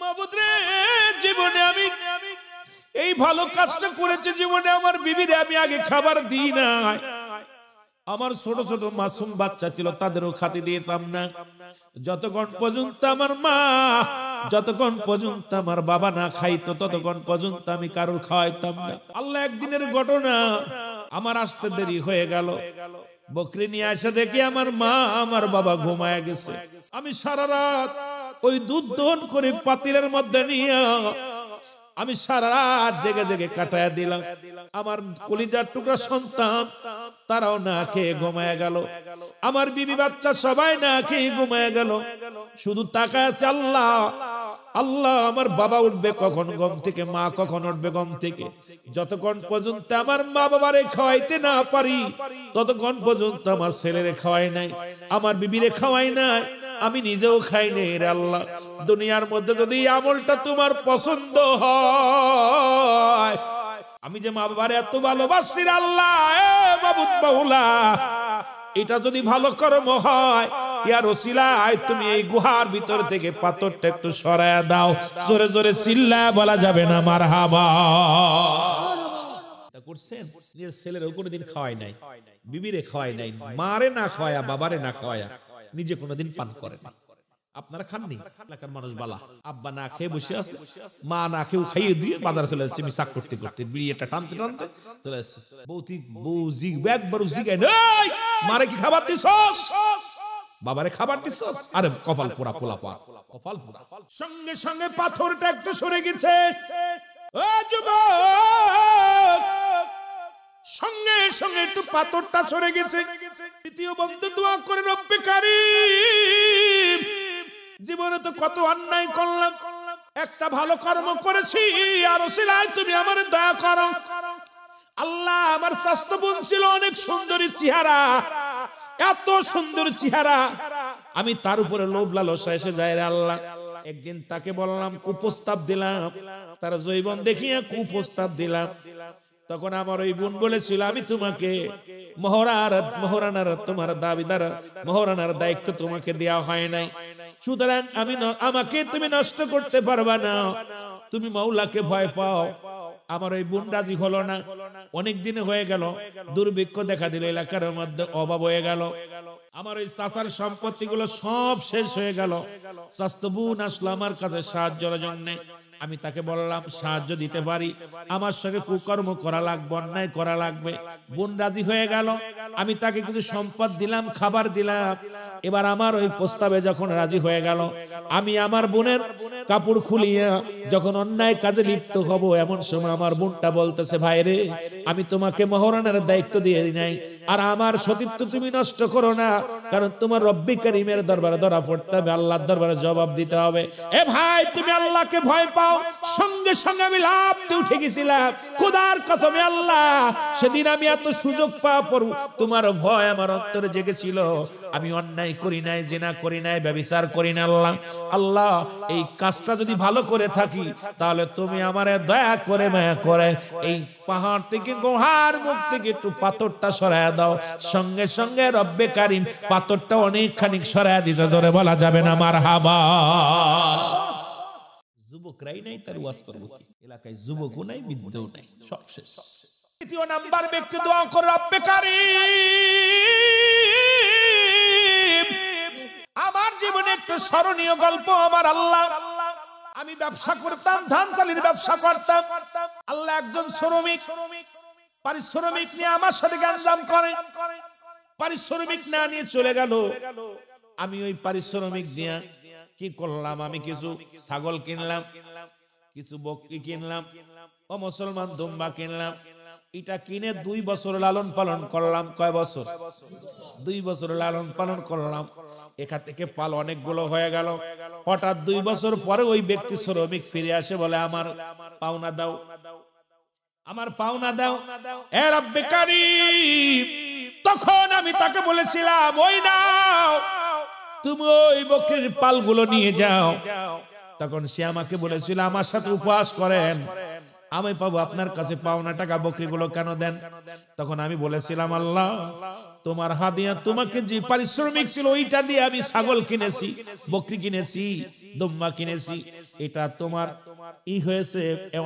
মাবুদ রে, জীবনে আমি এই ভালো কাজটা করেছি, জীবনে আমার বিবিরে আমি আগে খাবার দিই না। আমার ছোট ছোট মাসুম বাচ্চা ছিল, তাদেরও খাতে দিতাম না। যতক্ষণ পর্যন্ত আমার মা, যতক্ষণ পর্যন্ত আমার বাবা না খাইতো, ততক্ষণ পর্যন্ত আমি কারোর খাওয়াইতাম না। আল্লাহ একদিনের ঘটনা, আমার আসতে দেরি হয়ে গেল, বকরি নিয়ে এসে দেখি আমার মা আমার বাবা ঘুমায় গেছে। আমি সারা রাত ওই দুধ দহন করে পাতিলের মধ্যে নিয়ে আমি সারা রাত জেগে জেগে কাটায় দিলাম। আমার কলিজার টুকরা সন্তান তারাও না খেয়ে ঘুমায় গেল, আমার বিবি বাচ্চা সবাই না খেয়ে ঘুমায় গেল। শুধু তাকায় আছে আল্লাহ, আল্লাহ আমার বাবা উঠবে কখন ঘুম থেকে, মা কখন উঠবে ঘুম থেকে। যতক্ষণ পর্যন্ত আমার মা বাবারে খাওয়াইতে না পারি, ততক্ষণ পর্যন্ত আমার ছেলেরে খাওয়াই নাই, আমার বিবিরে খাওয়াই নাই, আমি নিজেও খাই নাই। রে আল্লাহ, দুনিয়ার মধ্যে যদি আমলটা তোমার পছন্দ হয়, আমি যে মা বাবারে এত ভালোবাসি রে আল্লাহ, মাবুদ মাওলা, এটা যদি ভালো কর্ম হয়, ইয়ার ওসিলায় তুমি এই গুহার ভিতর থেকে পাথরটা একটু সরায়া দাও। জোরে জোরে চিল্লায়া বলা যাবে না মারহাবা? করছেন নিজের ছেলেরও কোনোদিন খাওয়াই নাই, বিবিরে খাওয়াই নাই, মারে না খাওয়ায়া, বাবারে না খাওয়ায়া, নিজে কোনোদিন পান করে না। আপনারা খাননি? এলাকার মানুষ বালা, আব্বা না খেয়ে বসে আছে, মা না খেয়েও খাইয়ে দিয়ে বাজারে চলে যাচ্ছে, মিশাক করতে করতে, বিড়িটা টানতে টানতে চলে আসছে। বউ একবার জিগায়, মারে কি খাবার দিছস, বাবারে খাবার দিছস? আরে কপাল পোড়া, পোলা পা কপাল পোড়া। সঙ্গে সঙ্গে পাথরটা একটু সরে গেছে। ও যুবক, সঙ্গে সঙ্গে একটু পাথরটা সরে গেছে। দ্বিতীয় বন্ধু দোয়া করে, রব্বে কারীম, জীবনে তো কত অন্যায় করলাম, একটা ভালো কর্ম করেছি, আর ওসিলায় তুমি আমার দয়া করো। আল্লাহ আমার স্বাস্থ্য বোন ছিল, অনেক সুন্দরী চেহারা, এত সুন্দর চেহারা, আমি তার উপরে লোভ লালসা এসে যায় রে আল্লাহ। একদিন তাকে বললাম, কুপ্রস্তাব দিলাম, তার যৌবন দেখিয়া কুপ্রস্তাব দিলাম। তখন আমার ওই বোন বলেছিল, আমি তোমাকে মহারানার তোমার দাবিদার, মহারানার দায়িত্ব তোমাকে দেওয়া হয় নাই, সুতরাং আমাকে তুমি নষ্ট করতে পারবা না, তুমি মাওলাকে ভয় পাও। আমার ওই বোন রাজি হলো না। অনেক দিন হয়ে গেল, দুর্ভিক্ষ দেখা দিল, এলাকার মধ্যে অভাব হয়ে গেল, আমার ওই চাচার সম্পত্তি গুলো সব শেষ হয়ে গেল। স্বাস্থ্য বোন আসলো আমার কাছে সাহায্যের জন্য। আমি তাকে বললাম, সাহায্য দিতে পারি, আমার সঙ্গে কুকর্ম করা লাগবে, অন্যায় করা লাগবে। বোন রাজি হয়ে গেল, আমি তাকে কিছু সম্পদ দিলাম, খাবার দিলাম। এবার আমার ওই প্রস্তাবে যখন রাজি হয়ে গেল, আমি আমার বোনের কাপড় খুলিয়া যখন অন্যায় কাজে লিপ্ত হব, এমন সময় আমার বোনটা বলতেছে, ভাই রে, আমি তোমাকে মহারানার দায়িত্ব দিয়ে নাই, আর আমার সতীত্ব তুমি নষ্ট করো না, কারণ তোমার রব্বি কারীমের দরবারে ধরা পড়তে হবে, আল্লাহর দরবারে জবাব দিতে হবে। এ ভাই, তুমি আল্লাহকে ভয় পাও। সঙ্গে সঙ্গে আমি লাফ দিয়ে উঠে গেছিলাম, খোদার কসমে আল্লাহ, সেদিন আমি এত সুযোগ পাওয়া পর তোমার ভয় আমার অন্তরে জেগেছিল। আমি অন্যায় করি নাই, জিনা করি নাই, ব্যভিচার করি না। আল্লাহ, এই কাজটা যদি ভালো করে থাকি, তাহলে তুমি আমারে দয়া করে মায়া করে এই পাহাড় থেকে, গুহার মুখ থেকে একটু পাথরটা সরায়া দাও। সঙ্গে সঙ্গে রব্বে কারীম পাথরটা অনেকখানি সরায়া দিয়েছে। জোরে বলা যাবে না মারহাবা? যুবকরাই নাই, তার ওয়াজ করবো কি? এলাকায় যুবকও নাই, বৃদ্ধও নাই, সব শেষ। তৃতীয় নাম্বার ব্যক্তি দোয়া করে, রব্বে কারীম, আমার জীবনে একটা স্মরণীয় গল্প। আমার আল্লাহ, আমি ব্যবসা করতাম, ধান চালের ব্যবসা করতাম। আল্লাহ একজন শ্রমিক, পারিশ্রমিক নিয়ে আমার সাথে গ্যাঞ্জাম করে, পারিশ্রমিক না নিয়ে চলে গেল। আমি ওই পারিশ্রমিক দিয়ে কি করলাম, আমি কিছু ছাগল কিনলাম, কিছু বকরি কিনলাম, ও মুসলমান দুম্বা কিনলাম। এটা কিনে 2 বছর লালন পালন করলাম। কয় বছর? 2 বছর লালন পালন করলাম। এখান থেকে পাল অনেকগুলো হয়ে গেল। হঠাৎ 2 বছর পরে ওই ব্যক্তি শ্রমিক ফিরে আসে, বলে আমার পাওনা দাও, আমার পাওনা দাও, এ রব্বে কারীম। তখন আমি তাকে বলেছিলাম, ওই নাও, তুমি ওই বকরির পালগুলো নিয়ে যাও। তখন সে আমাকে বলেছিল, আমার সাথে উপবাস করেন, আমি পাবো আপনার কাছে পাওনা টাকা, বকরিগুলো কেন দেন? তখন আমি বলেছিলাম, আল্লাহ, তোমার হাদিয়া, তোমাকে যে পারিশ্রমিক ছিল ওইটা দিয়ে আমি ছাগল কিনেছি, বকরি কিনেছি, দুম্বা কিনেছি। এটা তোমার ই হয়েছে,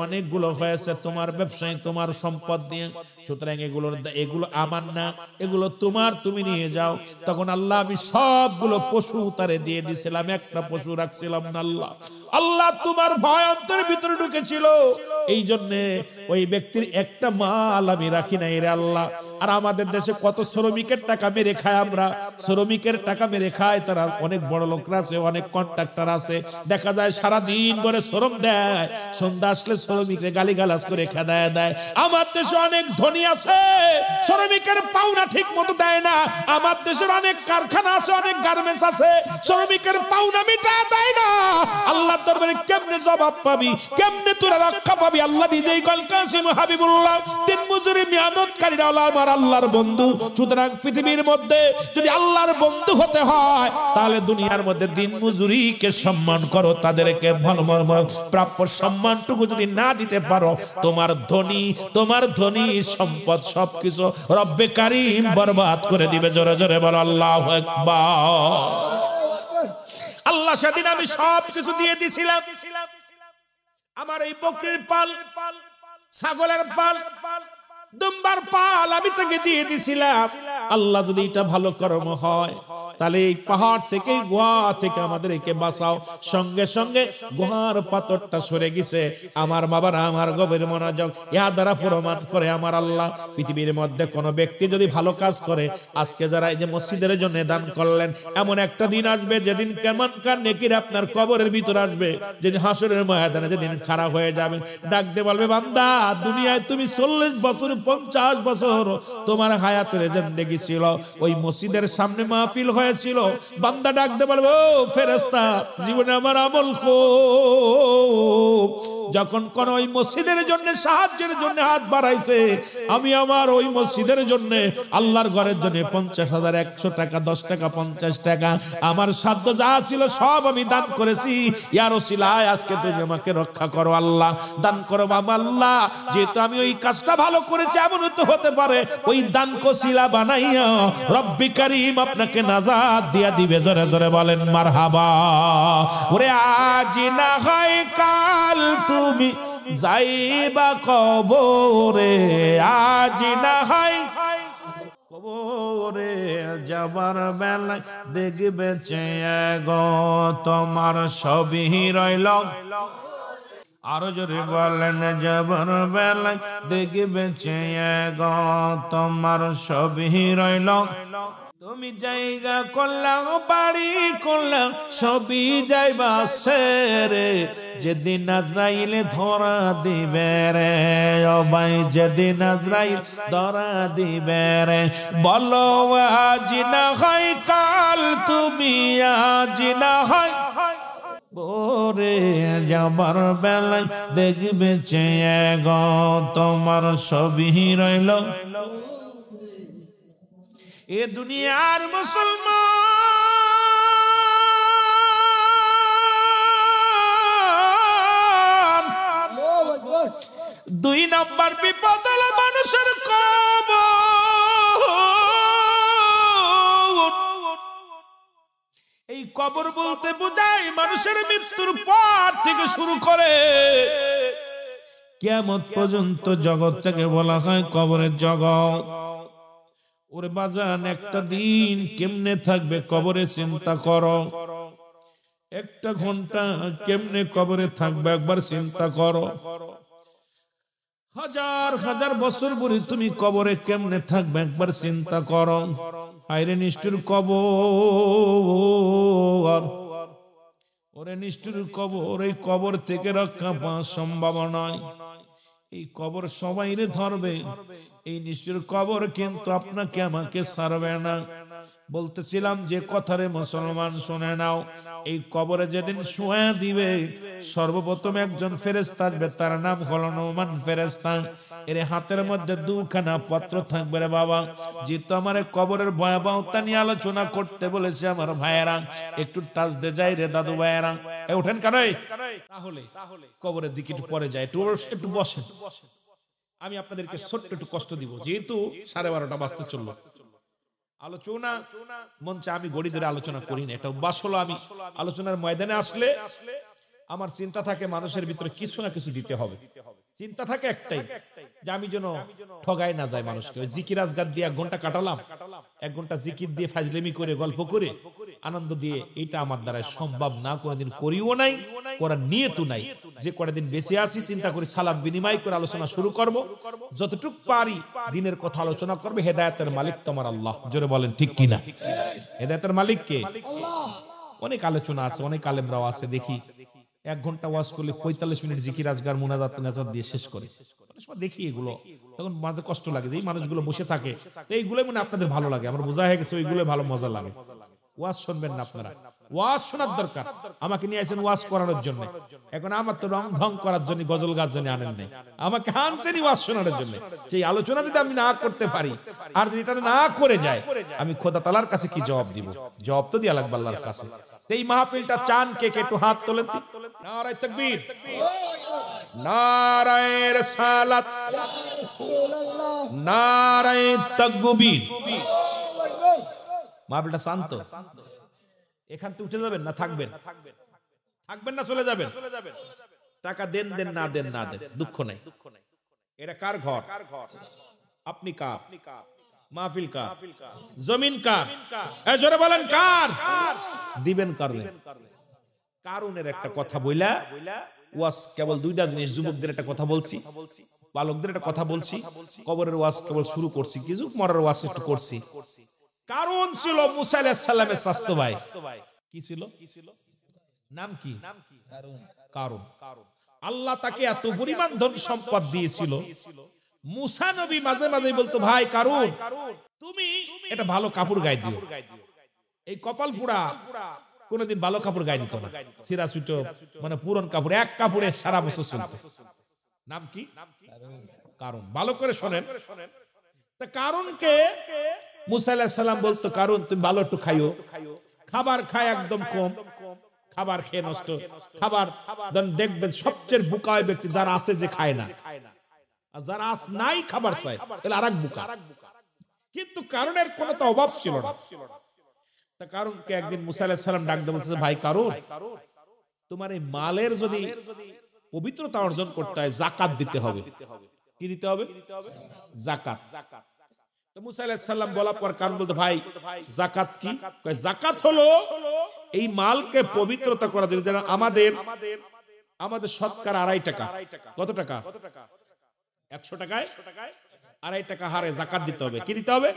অনেকগুলো হয়েছে তোমার ব্যবসায়, তোমার সম্পদ দিয়ে। সুতরাং এগুলো আমার না, এগুলো তোমার, তুমি নিয়ে যাও। তখন আল্লাহ, আমি সবগুলো পশু তারে দিয়ে দিছিলাম, একটা পশু রাখছিলাম না। আল্লাহ, আল্লাহ তোমার ভয় অন্তরের ভিতরে ঢুকেছিল, এই জন্য ওই ব্যক্তির একটা মাল আমি রাখি নাই রে আল্লাহ। আর আমাদের দেশে কত শ্রমিকের টাকা মেরে খায়, আমরা শ্রমিকের টাকা মেরে খায়। তারা অনেক বড় লোকরা আছে, অনেক কন্ট্রাক্টর আছে, দেখা যায় সারাদিন ধরে শ্রম দেয়, সন্ধ্যা আসলে শ্রমিকরে গালিগালাজ করে খেদায় দেয়। আমার দেশে অনেক ধনী আছে, শ্রমিকের পাওনা ঠিক মতো দেয় না। আমার দেশের অনেক কারখানা আছে, অনেক গার্মেন্টস আছে, শ্রমিকের পাওনা মিটা দেয় না। আল্লাহর দরবারে কেমনে জবাব পাবি, কেমনে তোরা রক্ষা পাবি? আল্লাহ নিজেই কল কাসিম হাবিবুল্লাহ, দিন মজুরি মেহনতকারীরা হলো আমার আল্লাহর বন্ধু। সুতরাং পৃথিবীর মধ্যে যদি আল্লাহর বন্ধু হতে হয়, তাহলে দুনিয়ার মধ্যে দিন মজুরিকে সম্মান করো, তাদেরকে ভালো প্রাপ্য সম্মানটুকু যদি না দিতে পারো, তোমার ধনী সম্পদ সবকিছু রব্বে কারীম বরবাদ করে দিবে। জোরে জোরে বলো আল্লাহু আকবার। আল্লাহ, সেদিন আমি সবকিছু দিয়ে দিছিলাম, আমার এই বকরির পাল, ছাগলের পাল, দুম্বার পাল আমি তাকে দিয়ে দিছিলাম। আল্লাহ, যদি এটা ভালো কর্ম হয়, তাহলে এই পাহাড় থেকে, গুহা থেকে আমাদের একে বাঁচাও। সঙ্গে সঙ্গে গুহার পাথরটা সরে গেছে। আমার বাবারা, আমার গভীর মনোযোগ, ইয়া দ্বারা প্রমাণ করে আমার আল্লাহ, পৃথিবীর মধ্যে কোন ব্যক্তি যদি ভালো কাজ করে, আজকে যারা এই যে মসজিদের জন্য দান করলেন, এমন একটা দিন আসবে যেদিন কেমন কার নেকির আপনার কবরের ভিতর আসবে, যেদিন হাসরের ময়দানে যেদিন খাড়া হয়ে যাবে, ডাক দিয়ে বলবে, বান্দা, দুনিয়ায় তুমি 40 বছর 50 বছর তোমার হায়াতের জিন্দেগি ছিল, ওই মসজিদের সামনে মাহফিল হয়েছিল। বান্দা ডাক দিয়ে বলবে, ও ফেরেশতা, জীবনে আমার আমল খুব, যখন কোন ওই মসজিদের জন্য সাহায্যের জন্য হাত বাড়াইছে, আমি আমার ওই মসজিদের জন্য, আল্লাহর ঘরের জন্য 50,000, 100 টাকা, 10 টাকা, 50 টাকা, আমার সাধ্য যা ছিল সব আমি দান করেছি। ইয়া রাসূলুল্লাহ, আজকে তুমি আমাকে রক্ষা করো আল্লাহ, দান করো বাবা আল্লাহ। যেহেতু আমি ওই কাজটা ভালো করেছি, এমন তো হতে পারে ওই দান কসিলা বানাইয়া রব্বে কারীম আপনাকে নাজাত দিয়া দিবে। জোরে জোরে বলেন মারহাবা। ওরে আজ না হয় কাল তুমি যাইবা কবরে, আজ না হয় কবরে যাবার বেলায় দেখবে চেয়ে গো, তোমার সবই রইল। আরো জোরে বলেন, যাবার বেলায় দেখবে চেয়ে গো, তোমার সবই রইল। তুমি জায়গা করলাম, বাড়ি করলাম, সবই যাইবা সেরে, যেদিন আজরাইলে ধরা দিবে রে, ও ভাই, যেদিন আজরাইল ধরা দিবে রে, বলো আজ না হয় কাল তুমি, আজ না হয় বোরে যাবার বেলায় দেখবে চেয়ে গো, তোমার সবই রইল। এ দুনিয়ার মুসলমান, 2 নম্বর বিপদ হলো মানুষের কবর। এই কবর বলতে বোঝায় মানুষের মৃত্যুর পর থেকে শুরু করে কিয়ামত পর্যন্ত জগৎটাকে বলা হয় কবরের জগৎ। ওরে বাজান, একটা দিন কেমনে থাকবে কবরে চিন্তা করো। একটা ঘন্টা কেমনে কবরে থাকবে একবার চিন্তা করো। হাজার হাজার বছর পরে তুমি কবরে কেমনে থাকবে একবার চিন্তা করো। হায়রে নিষ্ঠুর কবর, ওরে নিষ্ঠুর কবর, এই কবর থেকে রক্ষা পাওয়া সম্ভব নয়। এই কবর সবাইরে ধরবে, এই নিষ্ঠুর কবর কিন্তু আপনাকে আমাকে ছাড়বে না। বলতেছিলাম যে কথারে মুসলমান শুনে নাও, এই কবরে যেদিন শোয়া দিবে সর্বপ্রথম একজন ফেরেশতা আসবে, তার নাম হলো নোমান ফেরেশতা। এর হাতের মধ্যে দুখানা পত্র থাকবে। রে বাবা, যেহেতু আমার কবরের ভয়াবহতা নিয়ে আলোচনা করতে বলেছে আমার ভাইয়েরা, একটু টাচ দে যাই রে দাদু ভাইয়েরা, ওঠেন কেন? তাহলে কবরের দিকে একটু পরে যায়, একটু বসেন। আমি আপনাদেরকে ছোট্ট একটু কষ্ট দিব, যেহেতু 12:30 বাজতে চললো। আলোচনা মঞ্চে আমি গড়ি ধরে আলোচনা করি না, এটা অভ্যাস হলো। আমি আলোচনার ময়দানে আসলে আমার চিন্তা থাকে মানুষের ভিতরে কিছু না কিছু দিতে হবে। চিন্তা থাকে একটাই, যে আমি যেন ঠগাই না যায় মানুষকে। জিকির আজগার দিয়ে 1 ঘন্টা কাটালাম, 1 ঘন্টা জিকির দিয়ে ফাজলেমি করে গল্প করে আনন্দ দিয়ে, এটা আমার দ্বারা সম্ভব না, কোনোদিন করিও নাই, করার নিয়তও নাই। যে কটা দিন বেঁচে আছি চিন্তা করি সালাম বিনিময় করে আলোচনা শুরু করব, যতটুক পারি দিনের কথা আলোচনা করবে। হেদায়েতের মালিক তোমার আল্লাহ, জোরে বলেন ঠিক কিনা? হেদায়েতের মালিক কে? অনেক আলোচনা আছে, অনেক আলেমরাও আছে, দেখি 1 ঘন্টা ওয়াজ করলে 45 মিনিট জিকির আজগার মুনাজাত নাজাত দিয়ে শেষ করে। দেখি এগুলো, তখন মাঝে কষ্ট লাগে যে এই মানুষগুলো বসে থাকে, এইগুলো মনে আপনাদের ভালো লাগে, আমার বোঝা হয়ে গেছে ওইগুলো ভালো মজা লাগে। ওয়াজ শুনবেন না আপনারা, ওয়াজ শোনার দরকার। আমাকে নিয়ে আসেন ওয়াজ করানোর জন্য, এখন আমার তো রং ঢং করার জন্য গজল গার জন্য আনেন নাই, আমাকে আনছেনই ওয়াজ শোনানোর জন্য। সেই আলোচনা যদি আমি না করতে পারি আর যদি এটা না করে যায়, আমি খোদা তাআলার কাছে কি জবাব দিব? জবাব তো দিয়া লাগবে আল্লাহর কাছে। এই মাহফিলটা চান কে কে? একটু হাত তোলেন। নারায়ে তাকবীর, নারায়ে রিসালাত, নারায়ে তাকবীর। মাহফিলটা শান্ত, এখান থেকে উঠে যাবেন না থাকবেন? থাকবেন না চলে যাবেন? টাকা দেন দেন না দেন না দেন, দুঃখ নাই। এটা কার ঘর? আপনি কার? মাহফিল কার? জমিন কার? জোরে বলেন কার? দিবেন কার? কারণের একটা কথা বইলা ওয়াজ কেবল 2টা জিনিস, যুবকদের একটা কথা বলছি, বালকদের একটা কথা বলছি, কবরের ওয়াজ কেবল শুরু করছি, কিছু মরার ওয়াজ একটু করছি। কারণ ছিল মুসা আলাইহিস সালামের স্বাস্থ্য ভাই। কি ছিল? নাম কি? কারণ। আল্লাহ তাকে এত পরিমাণ ধন সম্পদ দিয়েছিল, মুসা নবী মাঝে মাঝে বলতো, ভাই কারণ তুমি এটা ভালো কাপড় গায়ে দিও। এই কপাল পুরা কোনদিন ভালো কাপড় গায়ে দিত না, সিরা সুটো মানে পুরন কাপড়, এক কাপড়ে সারা বছর চলত। নাম কি? কারণ। ভালো করে শোনেন, কারণকে মুসা আলাইহিস সালাম বলতো, কারণ তুমি ভালো একটু খাইও। খাবার খায় একদম কম, খাবার খেয়ে নষ্ট। খাবার দেখবেন সবচেয়ে বোকা ওই ব্যক্তি যারা আছে যে খায় না, আর যারা আস নাই খাবার চায়, তাহলে আরেক বোকা। কিন্তু কারণের কোনো তো অভাব ছিল না। তা কারণকে একদিন মুসা আলাইহিস সালাম ডাক দিয়ে বলতেছে, ভাই কারণ তোমার এই মালের যদি পবিত্রতা অর্জন করতে হয় যাকাত দিতে হবে। কি দিতে হবে? যাকাত। তো মুসা আলাইহিস সালাম বলার পর কারণ বলতে, ভাই যাকাত কি? কয় যাকাত হলো এই মালকে পবিত্রতা করা জন্য। আমাদের আমাদের শতকরা 2.5 টাকা। কত টাকা? 100 টাকায় 2.5 টাকা হারে যাকাত দিতে হবে। কি দিতে হবে?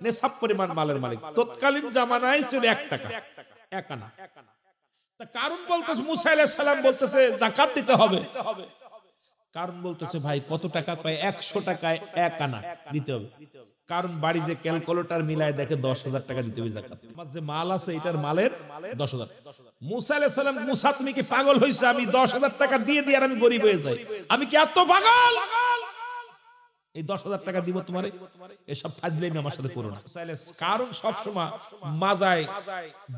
নেসাব পরিমাণ মালের মালিক। তৎকালীন জামানায় ছিল 1 টাকা, 1 আনা। তা কারণ বলতেছে, মুসা আলাইহিস সালাম বলতেছে যাকাত দিতে হবে। কারণ বলতেছে, ভাই কত টাকা? পায় 100 টাকায় 1 আনা দিতে হবে। কারণ বাড়ি যে ক্যালকুলেটর মিলায় দেখে 10,000 টাকা দিতে হবে যাকাত। আমার যে মাল আছে এটার মালের 10,000। মুসা আলাইহিস সালাম, মুসা তুমি কি পাগল হইছো? আমি 10,000 টাকা দিয়ে দিয়ে আর আমি গরিব হয়ে যাই? আমি কি এত পাগল? এই 10,000 টাকা দিব তোমারে? এসব ফাজলামি আমার সাথে করো না। কারণ সবসময় মাজায়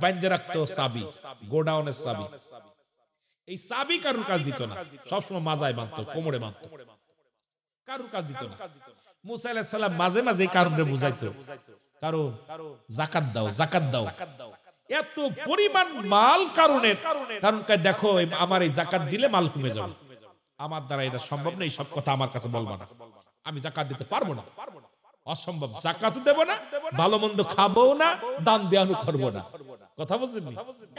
বাঁধে রাখতো চাবি, গোডাউনের চাবি। এই চাবি কারুর কাজ দিত না, সবসময় মাজায় বাঁধতো, কোমরে বাঁধতো, কারুর কাজ দিত না। মুসা আলাইহিস সালাম মাঝে মাঝে কারণে বুঝাইতো, কারণ যাকাত দাও, যাকাত দাও। এত পরিমাণ মাল কারণের, কারণ দেখো আমার এই যাকাত দিলে মাল কমে যাবে, আমার দ্বারা এটা সম্ভব না, এই সব কথা আমার কাছে বলবা না, আমি যাকাত দিতে পারবো না, অসম্ভব, যাকাত দেব না, ভালো মন্দ খাবো না, দান দেওয়ানো করবো না। কথা বুঝছেন?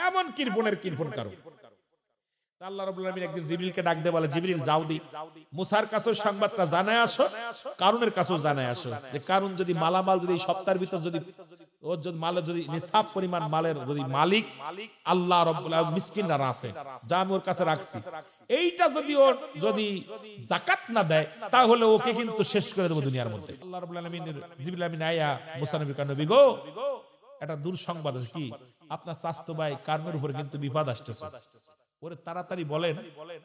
এমন কৃপণের কারণ। আল্লাহ রাব্বুল আলামিন একদিন জিবরিলকে ডাক দিয়ে বলে, জিবরিল যাও দি মুসার কাছেও সংবাদটা জানায় আসো, কারুনের কাছেও জানায় আসো, যে কারুন যদি মালামাল যদি এই সপ্তাহের ভিতর যদি ওর যদি মালের যদি নিসাব পরিমাণ মালের যদি মালিক আল্লাহ রাব্বুল আলামিন মিসকিনরা আছে, যা আমি ওর কাছে রাখছি, এইটা যদি ওর যদি যাকাত না দেয় তাহলে ওকে কিন্তু শেষ করে দেব দুনিয়ার মধ্যে। আল্লাহ রাব্বুল আলামিনের জিবরিল আমিন আয়া মুসা নবী গো, এটা দূর সংবাদ কি, আপনার স্বাস্থ্য ভাই কারুনের উপর কিন্তু বিপদ আসতেছে, ওরে তাড়াতাড়ি বলেন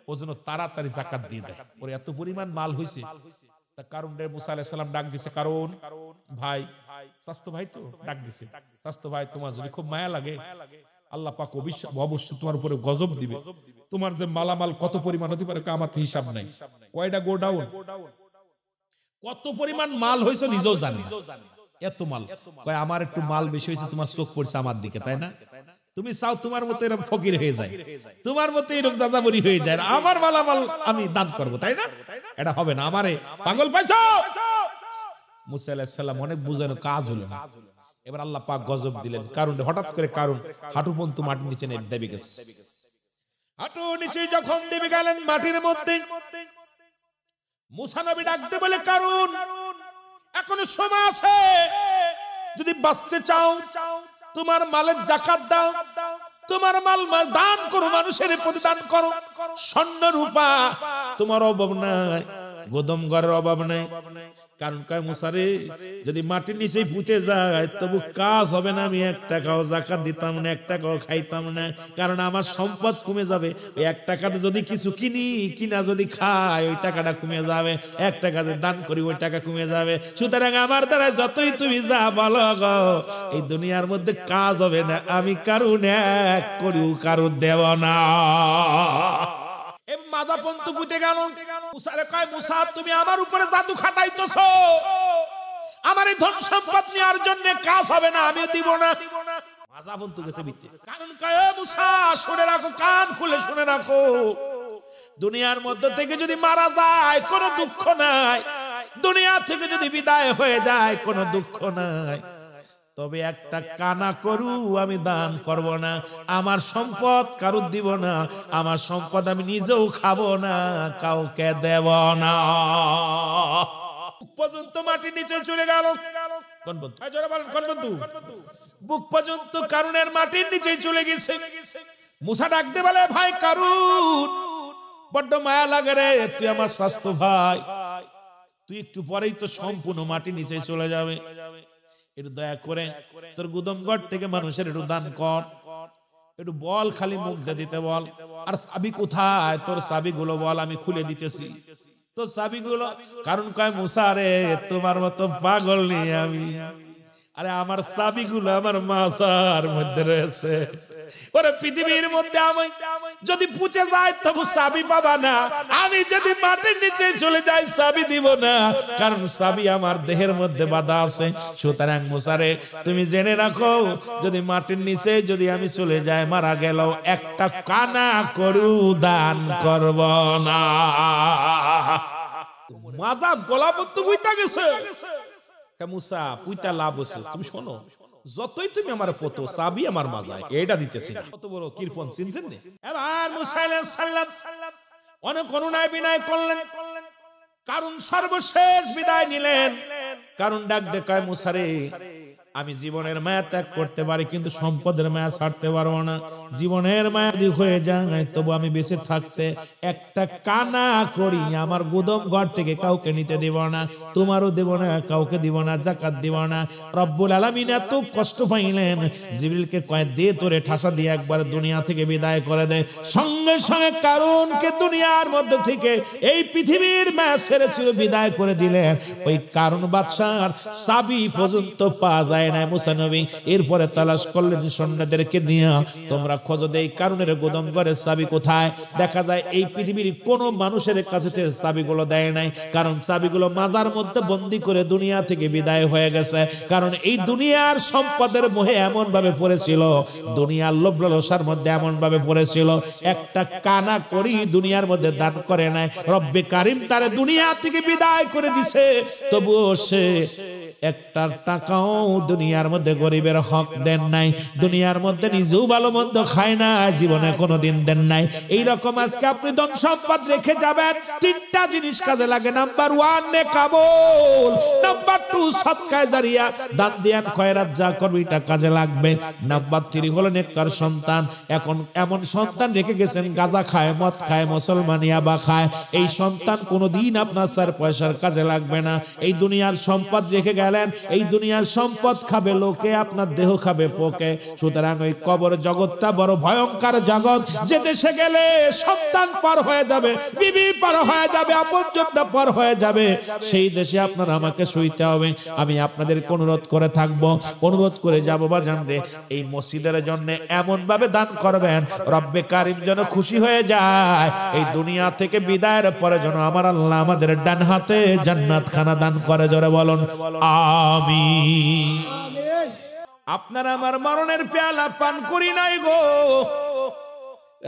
ও যেন তাড়াতাড়ি যাকাত দিয়ে দেয়, ওর এত পরিমাণ মাল হয়েছে। তা কারণ মুসা আলাইহিস সালাম ডাক দিছে, কারণ ভাই, স্বাস্থ্য ভাই তো ডাক দিছে, স্বাস্থ্য ভাই তোমার যদি খুব মায়া লাগে আল্লাহ পাক অবশ্যই তোমার উপরে গজব দিবে, তোমার যে মালামাল কত পরিমাণ হতে পারে আমার তো হিসাব নাই, কয়টা গোডাউন, কত পরিমাণ মাল হয়েছে নিজেও জানি না, এত মাল, কয় আমার একটু মাল বেশি হয়েছে, তোমার চোখ পড়ছে আমার দিকে, তাই না? তুমি চাও তোমার মতো এরকম ফকির হয়ে যায়, তোমার মতো এরকম যাযাবরি হয়ে যায়, আমার মালামাল আমি দান করব, তাই না? এটা হবে না, আমারে পাগল পাইছো। মুসা আলাইহিস সালাম অনেক বুঝানো, কাজ হলো না। এবার আল্লাহ পাক গজব দিলেন, কারণ হঠাৎ করে কারণ হাঁটু পর্যন্ত মাটির নিচে দেবে গেছে। হাঁটু নিচে যখন দেবে গেলেন মাটির মধ্যে, মুসা নবী ডাকতে বলে, কারণ এখনো সময় আছে, যদি বাঁচতে চাও তোমার মালের যাকাত দাও, তোমার মাল দান করো, মানুষের প্রতি দান করো, স্বর্ণ রূপা তোমার অভাব নাই, গোদম ঘরের অভাব নাই। কারণ কয় মুসা রে, যদি মাটির নিচে পুঁতে যায় তবু কাজ হবে না, আমি 1 টাকাও যাকাত দিতাম না, 1 টাকাও খাইতাম না, কারণ আমার সম্পদ কমে যাবে, ওই 1 টাকাতে যদি কিছু কিনা যদি খাই ওই টাকাটা কমে যাবে, 1 টাকাতে দান করি ওই টাকা কমে যাবে। সুতরাং আমার দ্বারা যতই তুমি যা বলো গো, এই দুনিয়ার মধ্যে কাজ হবে না, আমি কারুন এক করিও কারুর দেব না। মাজা পন্তু পুঁতে গেল, মুসারে কয়, মুসা তুমি আমার উপরে জাদু খাটাইতেছো, আমার এই ধন সম্পদ নেওয়ার জন্য কাজ হবে না, আমি দিব না। মাজা পন্তু গেছে ভিতরে, কারণ কয় মুসা শুনে রাখো, কান খুলে শুনে রাখো, দুনিয়ার মধ্যে থেকে যদি মারা যায় কোনো দুঃখ নাই, দুনিয়া থেকে যদি বিদায় হয়ে যায় কোনো দুঃখ নাই, তবে একটা কানা করু আমি দান করব না, আমার সম্পদ কারুর দিব না, আমার সম্পদ আমি নিজেও খাবো না, কাউকে দেব না। পর্যন্ত মাটির নিচে চলে গেল, কোন বন্ধু জোরে বলেন, কোন বন্ধু? বুক পর্যন্ত কারুনের মাটির নিচে চলে গেছে। মুসা ডাকতে বলে, ভাই কারুন, বড্ড মায়া লাগে রে, তুই আমার স্বাস্থ্য ভাই, তুই একটু পরেই তো সম্পূর্ণ মাটির নিচে চলে যাবে, একটু দয়া করে তোর গুদমঘর থেকে মানুষের একটু দান কর, একটু বল, খালি মুখ দিয়ে দিতে বল, আর চাবি কোথায় তোর চাবিগুলো বল, আমি খুলে দিতেছি তোর চাবিগুলো। কারণ কয় মুসা রে, তোমার মতো পাগল নেই আমি, আরে আমার চাবিগুলো আমার মাথার মধ্যে রয়েছে, ওরে পৃথিবীর মধ্যে আমি যদি পুঁতে যাই তবু চাবি পাবা না, আমি যদি মাটির নিচে চলে যাই চাবি দিব না, কারণ চাবি আমার দেহের মধ্যে বাঁধা আছে। সুতরাং মুসা রে, তুমি জেনে রাখো, যদি মাটির নিচে যদি আমি চলে যাই, মারা গেল, একটা কানা করু দান করব না। মাজা গলা পর্যন্ত বুইতা গেছে। মুসা পুইতা লাভ হচ্ছে, তুমি শোনো, যতই তুমি আমার ফটো চাবি আমার মাজায় এটা দিতেছি না, কত বড় কিরফন চিনছেন না? এবার মুসা আলাইহিস সালাম অনেক অনুনয় বিনয় করলেন, কারণ সর্বশেষ বিদায় নিলেন। কারণ ডাক দেখায়, মুসা রে, আমি জীবনের মায়া ত্যাগ করতে পারি কিন্তু সম্পদের মায়া ছাড়তে পারবো না, জীবনের মায়া যদি হয়ে যায় তবু আমি বেঁচে থাকতে একটা কানা করি আমার গুদম ঘর থেকে কাউকে নিতে দেব না, তোমারও দেব না, কাউকে দিব না, যাকাত দিব না। রব্বুল আলামিন এত কষ্ট পাইলেন, জিবরিলকে কয় দে তোরে ঠাসা দিয়ে একবার দুনিয়া থেকে বিদায় করে দেয়। সঙ্গে সঙ্গে কারুনকে দুনিয়ার মধ্যে থেকে এই পৃথিবীর মায়া ছেড়ে বিদায় করে দিলেন। ওই কারুন বাদশার চাবি পর্যন্ত পাওয়া যায় যায় না মুসা নবী। এরপরে তালাশ করলেন সৈন্যদেরকে নিয়ে, তোমরা খোঁজ দেই কারণের গোদাম ঘরের চাবি কোথায়। দেখা যায় এই পৃথিবীর কোন মানুষের কাছে চাবিগুলো দেয় নাই, কারণ চাবিগুলো মাজার মধ্যে বন্দী করে দুনিয়া থেকে বিদায় হয়ে গেছে। কারণ এই দুনিয়ার সম্পদের মোহে এমন ভাবে পড়েছিল, দুনিয়ার লোভ লালসার মধ্যে এমন ভাবে পড়েছিল, একটা কানা করি দুনিয়ার মধ্যে দান করে নাই। রব্বে কারিম তারে দুনিয়া থেকে বিদায় করে দিছে, তবুও সে একটা টাকাও দুনিয়ার মধ্যে গরিবের হক দেন নাই, দুনিয়ার মধ্যে নিজেও ভালো মন্দ খায় না, জীবনে কোনোদিন দেন নাই। এইরকম আজকে আপনি ধন সম্পদ রেখে যাবেন, তিনটা জিনিস কাজে লাগে। নাম্বার 1 নেকামল, নাম্বার 2 সদকায়ে জারিয়া, দান দিয়ান খয়রাত যা করবে এটা কাজে লাগবে। নাম্বার 3 হলো নেককার সন্তান। এখন এমন সন্তান রেখে গেছেন গাঁজা খায়, মদ খায়, মুসলমানিয়াবা খায়, এই সন্তান কোনোদিন আপনার 4 পয়সার কাজে লাগবে না। এই দুনিয়ার সম্পদ রেখে গেলেন, এই দুনিয়ার সম্পদ খাবে লোকে, আপনার দেহ খাবে পোকে। সুতরাং ওই কবর জগৎটা বড় ভয়ঙ্কর জগৎ, যে দেশে গেলে সন্তান পার হয়ে যাবে, বিবি পার হয়ে যাবে, আপনজনটা পার হয়ে যাবে, সেই দেশে আপনার আমাকে শুইতে হবে। আমি আপনাদের অনুরোধ করে থাকবো, অনুরোধ করে যাবো বা জানবে, এই মসজিদের জন্য এমন ভাবে দান করবেন রব্বে কারিম যেন খুশি হয়ে যায়। এই দুনিয়া থেকে বিদায়ের পরে যেন আমার আল্লাহ আমাদের ডান হাতে জান্নাত খানা দান করে। জোরে বলুন আমিন। আপনারা আমার মরণের পেয়ালা পান করি নাই গো,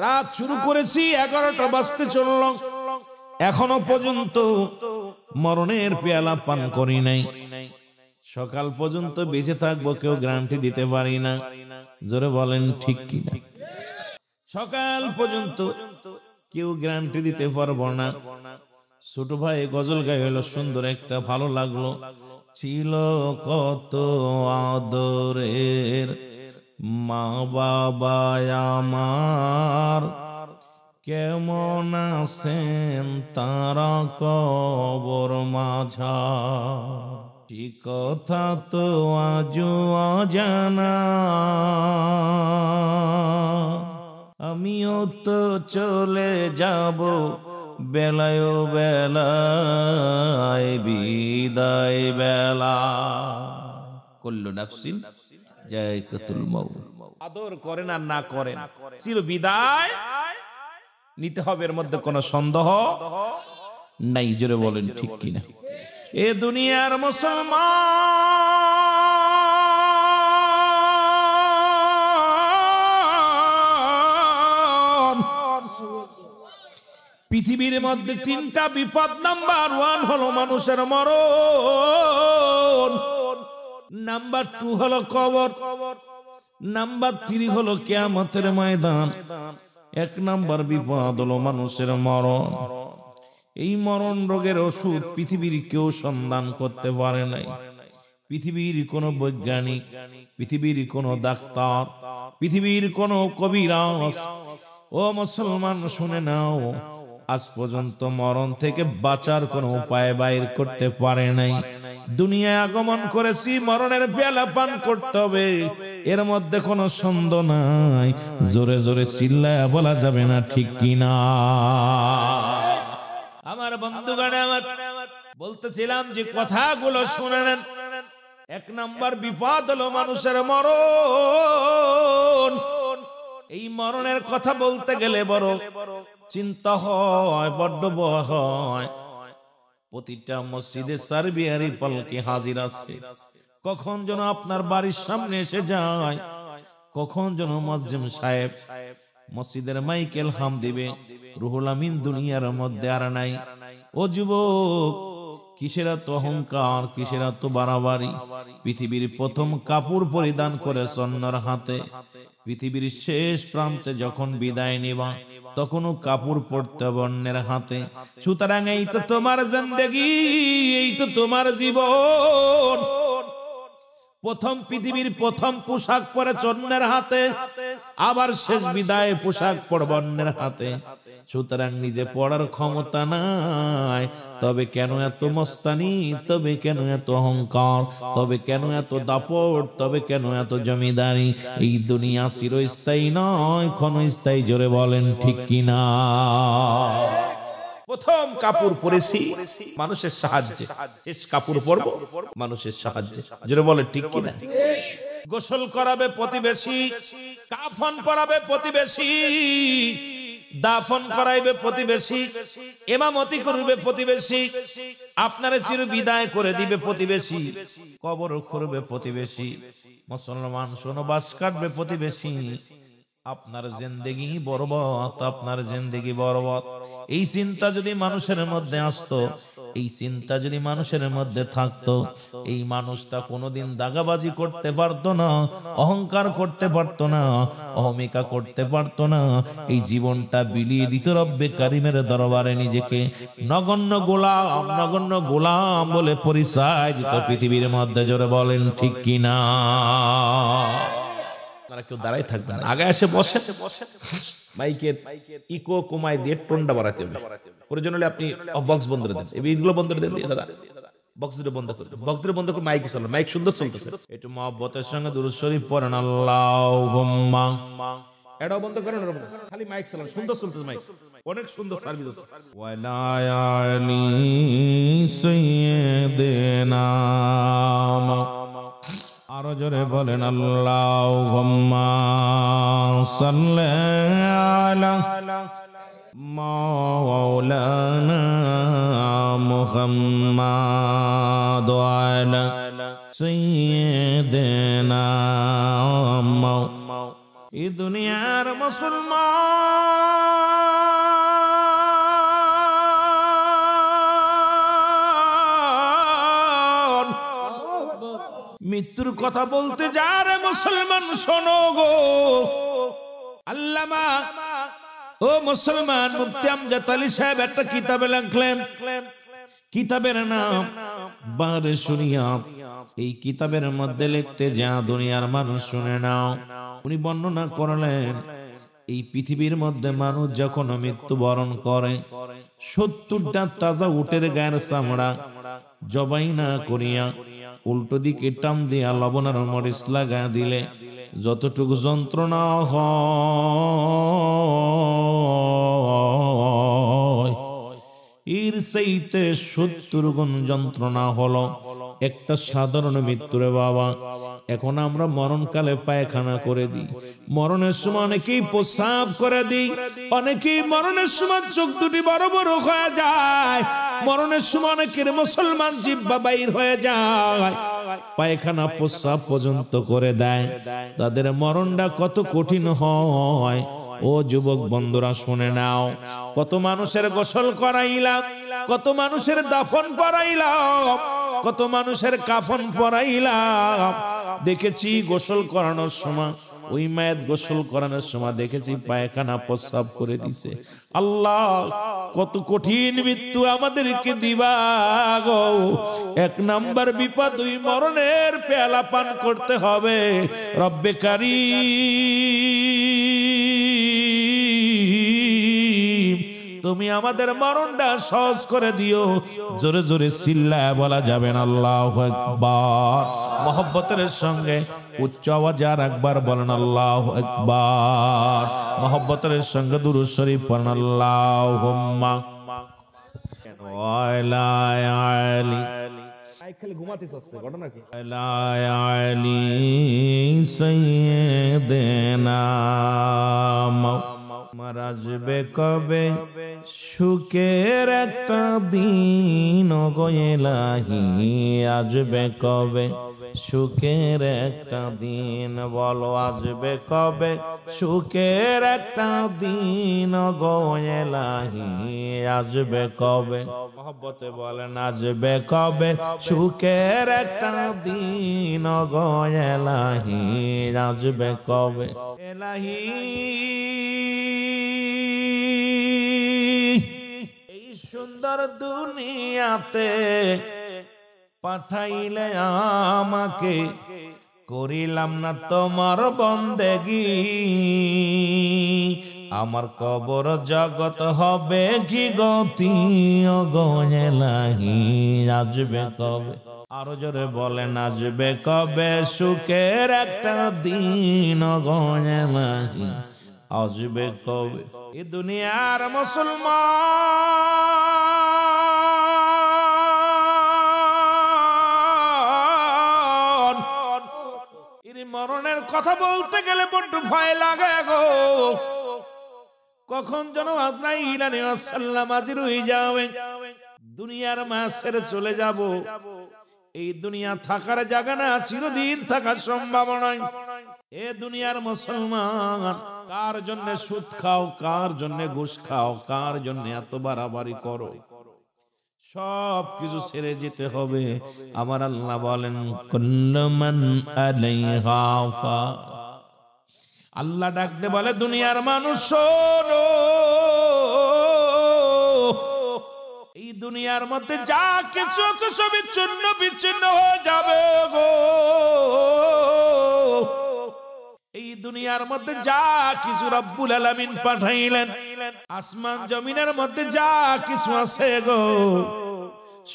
রাত শুরু করেছি 11টা বাজতে চলল, এখনো পর্যন্ত মরণের পেয়ালা পান করি নাই। সকাল পর্যন্ত বেঁচে থাকবো কেউ গ্যারান্টি দিতে পারি না। জোরে বলেন ঠিক কিনা? সকাল পর্যন্ত কেউ গ্যারান্টি দিতে পারবো না। ছোট ভাই গজল গায়ে হলো সুন্দর একটা, ভালো লাগলো। ছিল কত আদরের মা বাবা আমার, কেমন আছেন তারা কবর মাঝা, সে কথা তো আজও অজানা, আমিও তো চলে যাব বেলায় বেলায় বিদায় বেলা, কুল্লু নাফসিন যায়কাতুল মাউত। আদর করেন আর না করেন, চির বিদায় নিতে হবে, এর মধ্যে কোনো সন্দেহ নাই। জোরে বলেন ঠিক কিনা? এ দুনিয়ার মুসলমান, পৃথিবীর মধ্যে 3টা বিপদ। নাম্বার 1 হলো মানুষের মরণ, নাম্বার 2 হলো কবর, নাম্বার 3 হলো কিয়ামতের ময়দান। 1 নাম্বার বিপদ হলো মানুষের মরণ। এই মরণ রোগের ওষুধ পৃথিবীর কেউ সন্ধান করতে পারে নাই। পৃথিবীর কোন বৈজ্ঞানিক, পৃথিবীর কোন ডাক্তার, পৃথিবীর কোন কবিরাজ, ও মুসলমান শুনে নাও, আজ পর্যন্ত মরণ থেকে বাঁচার কোন উপায় বাইর করতে পারে নাই। দুনিয়ায় আগমন করেছি, মরণের পেয়ালা পান করতে হবে, এর মধ্যে কোনো সন্দেহ নাই। জোরে জোরে চিল্লায়া বলা যাবে না ঠিক কিনা? আমার বন্ধুগণ, আমার বলতেছিলাম যে কথাগুলো শুনে নেন। 1 নাম্বার বিপদ হলো মানুষের মরণ। এই মরণের কথা বলতে গেলে বড় চিন্তা হয়, বড্ড ভয় হয়। প্রতিটা মসজিদে সার্বিয়ারি পালকি হাজির আছে, কখন যেন আপনার বাড়ির সামনে এসে যায়, কখন যেন মুয়াজ্জিম সাহেব মসজিদের মাইকেল হাম দিবে, রুহুল আমিন দুনিয়ার মধ্যে আর নাই। ও যুবক, কিসের এত অহংকার, কিসের এত বাড়াবাড়ি? পৃথিবীর প্রথম কাপড় পরিধান করে অন্যের হাতে, পৃথিবীর শেষ প্রান্তে যখন বিদায় নিবা তখনও কাপড় পরতে হবে অন্যের হাতে। সুতরাং এই তো তোমার জিন্দেগি, এই তো তোমার জীবন। প্রথম পৃথিবীর প্রথম পোশাক পরে অন্যের হাতে, আবার শেষ বিদায় পোশাক পরবে অন্যের হাতে। সুতরাং নিজে পড়ার ক্ষমতা নাই, তবে কেন এত মস্তানি, তবে কেন এত অহংকার, তবে কেন এত দাপট, তবে কেন এত জমিদারি? এই দুনিয়া চিরস্থায়ী নয়, ক্ষণস্থায়ী। জোরে বলেন ঠিক কিনা? প্রথম কাপড় পরেছি মানুষের সাহায্যে, শেষ কাপড় পরবো মানুষের সাহায্যে। যেটা বলে ঠিক কিনা? গোসল করাবে প্রতিবেশী, কাফন পরাবে প্রতিবেশী, দাফন করাইবে প্রতিবেশী, ইমামতি করবে প্রতিবেশী, আপনার চির বিদায় করে দিবে প্রতিবেশী, কবর খুঁড়বে প্রতিবেশী, মুসলমান শোনবাস কাটবে প্রতিবেশী। আপনার জিন্দেগি বরবাদ, আপনার জিন্দেগি বরবাদ। এই চিন্তা যদি মানুষের মধ্যে আসতো, এই চিন্তা যদি মানুষের মধ্যে থাকতো, এই মানুষটা কোনোদিন দাগাবাজি করতে পারতো না, অহংকার করতে পারতো না, অহমিকা করতে পারতো না। এই জীবনটা বিলিয়ে দিত রব্বে কারিমের দরবারে নিজেকে নগণ্য গোলাম, নগণ্য গোলাম বলে পরিচয় দিত পৃথিবীর মধ্যে। জোরে বলেন ঠিক কিনা? আপনারা কেউ দাঁড়াই থাকবেন, আগে এসে বসে, মাইকের ইকো কমাই দিয়ে টোনটা বাড়াতে হবে। প্রয়োজন হলে আপনি বক্স বন্ধ করে দেন, এইগুলো বন্ধ করে দেন দাদা, বক্স দুটো বন্ধ করে দেন, বক্স দুটো বন্ধ করে মাইক চালান, মাইক সুন্দর চলতেছে। একটু মহব্বতের সঙ্গে দুরূদ শরীফ পড়েন আল্লাহুম্মা। এটাও বন্ধ করেন, খালি মাইক চালান, সুন্দর চলতেছে মাইক, অনেক সুন্দর সার্ভিস আছে। ওয়ালা আলি সাইয়্যিদিনা, আরো জোরে বলেন আল্লাহুম্মা সাল্লি আলা মাওলানা মুহাম্মাদ ওয়া আলা সাইয়্যিদিনা। এই দুনিয়ার মুসলমান মৃত্যুর কথা বলতে যা রে মুসলমান, শোনো গো। আল্লামা ও মুসলমান মুফতি আমজাদ আলী সাহেব একটা কিতাবে লিখলেন, কিতাবের নাম বারে শুনিয়া। এই কিতাবের মধ্যে লিখতে যা দুনিয়ার মানুষ শুনে নাও। উনি বর্ণনা করলেন, এই পৃথিবীর মধ্যে মানুষ যখন মৃত্যুবরণ করে, 70টা তাজা উটের গায়ের চামড়া জবাই না করিয়া উল্টো দিকে টান দিয়া লবণ আর মরিচ লাগা দিলে যতটুকু যন্ত্রণা হয়, এর চাইতে 70 গুণ যন্ত্রণা হলো একটা সাধারণ মৃত্যুরে বাবা। এখন আমরা মরণকালে পায়খানা করে দিই, মরণের সময় অনেকেই প্রস্রাব করে দিই, অনেকেই মরণের সময় চোখ দুটি বড় বড় হয়ে যায়, মরণের সময় অনেকের মুসলমান জিহ্বা বাইর হয়ে যায়, পায়খানা প্রস্রাব পর্যন্ত করে দেয়। তাদের মরণটা কত কঠিন হয়। ও যুবক বন্ধুরা শুনে নাও, কত মানুষের গোসল করাইলাম, কত মানুষের দাফন করাইলাম, কত মানুষের কাফন পরাইলাম। দেখেছি গোসল করানোর সময়, ওই মায়ের গোসল করানোর সময় দেখেছি পায়খানা প্রস্রাব করে দিছে। আল্লাহ, কত কঠিন মৃত্যু আমাদেরকে দিবা গো। 1 নাম্বার বিপদ, ওই মরণের পেয়ালা পান করতে হবে। রব্বে কারীম, তুমি আমাদের মরণটা সহজ করে দিও। জোরে জোরে চিল্লায় বলা যাবে না আল্লাহু আকবার। মহব্বতের সঙ্গে উচ্চ আওয়াজে আর একবার বলেন আল্লাহু আকবার। মহব্বতের সঙ্গে দুরূদ শরীফ পড়েন আল্লাহুম্মা ওয়ালা আলি। খালি ঘুমাতে চাচ্ছে, ঘটনা কি? ওয়ালা আলি সাইয়্যিদিনা। আসবে কবে সুখের একটা দিন গো ইলাহি, আসবে কবে সুখের একটা দিন, বলো আসবে কবে সুখের একটা দিন গো ইলাহি, আসবে কবে? মহব্বতে বলেন আসবে কবে সুখের একটা দিন গো ইলাহি, আসবে কবে? ইলাহি, এই সুন্দর দুনিয়াতে পাঠাইলে আমাকে, করিলাম না তোমার বন্দেগি, আমার কবর জগৎ হবে কি গতি গো ইলাহি, আসবে কবে? আরো জোরে বলেন আসবে কবে সুখের একটা দিন গো ইলাহি, আসবে কবে? এ দুনিয়ার মুসলমান এর মরণের কথা বলতে গেলে বড্ড ভয় লাগে গো। কখন যেন আজরাইল আলাইহিস সালাম হাজির হয়ে যাবে। দুনিয়ার মায়া ছেড়ে চলে যাব। এই দুনিয়া থাকার জায়গা না, চিরদিন থাকার সম্ভাবনা। এ দুনিয়ার মুসলমান, কার জন্য সুদ খাও, কার জন্য ঘুষ খাও, কার জন্য এত বাড়াবাড়ি করো, সব কিছু ছেড়ে যেতে হবে। আমার আল্লাহ বলেন কুল্লু মান আলাইহা ফান। আল্লাহ ডাকতে বলে দুনিয়ার মানুষ শোনো, এই দুনিয়ার মধ্যে যা কিছু আছে সবই চূর্ণ বিচ্ছিন্ন হয়ে যাবে গো। এই দুনিয়ার মধ্যে যা কিছু রব্বুল আলামিন পাঠাইলেন, আসমান জমিনের মধ্যে যা কিছু আছে গো,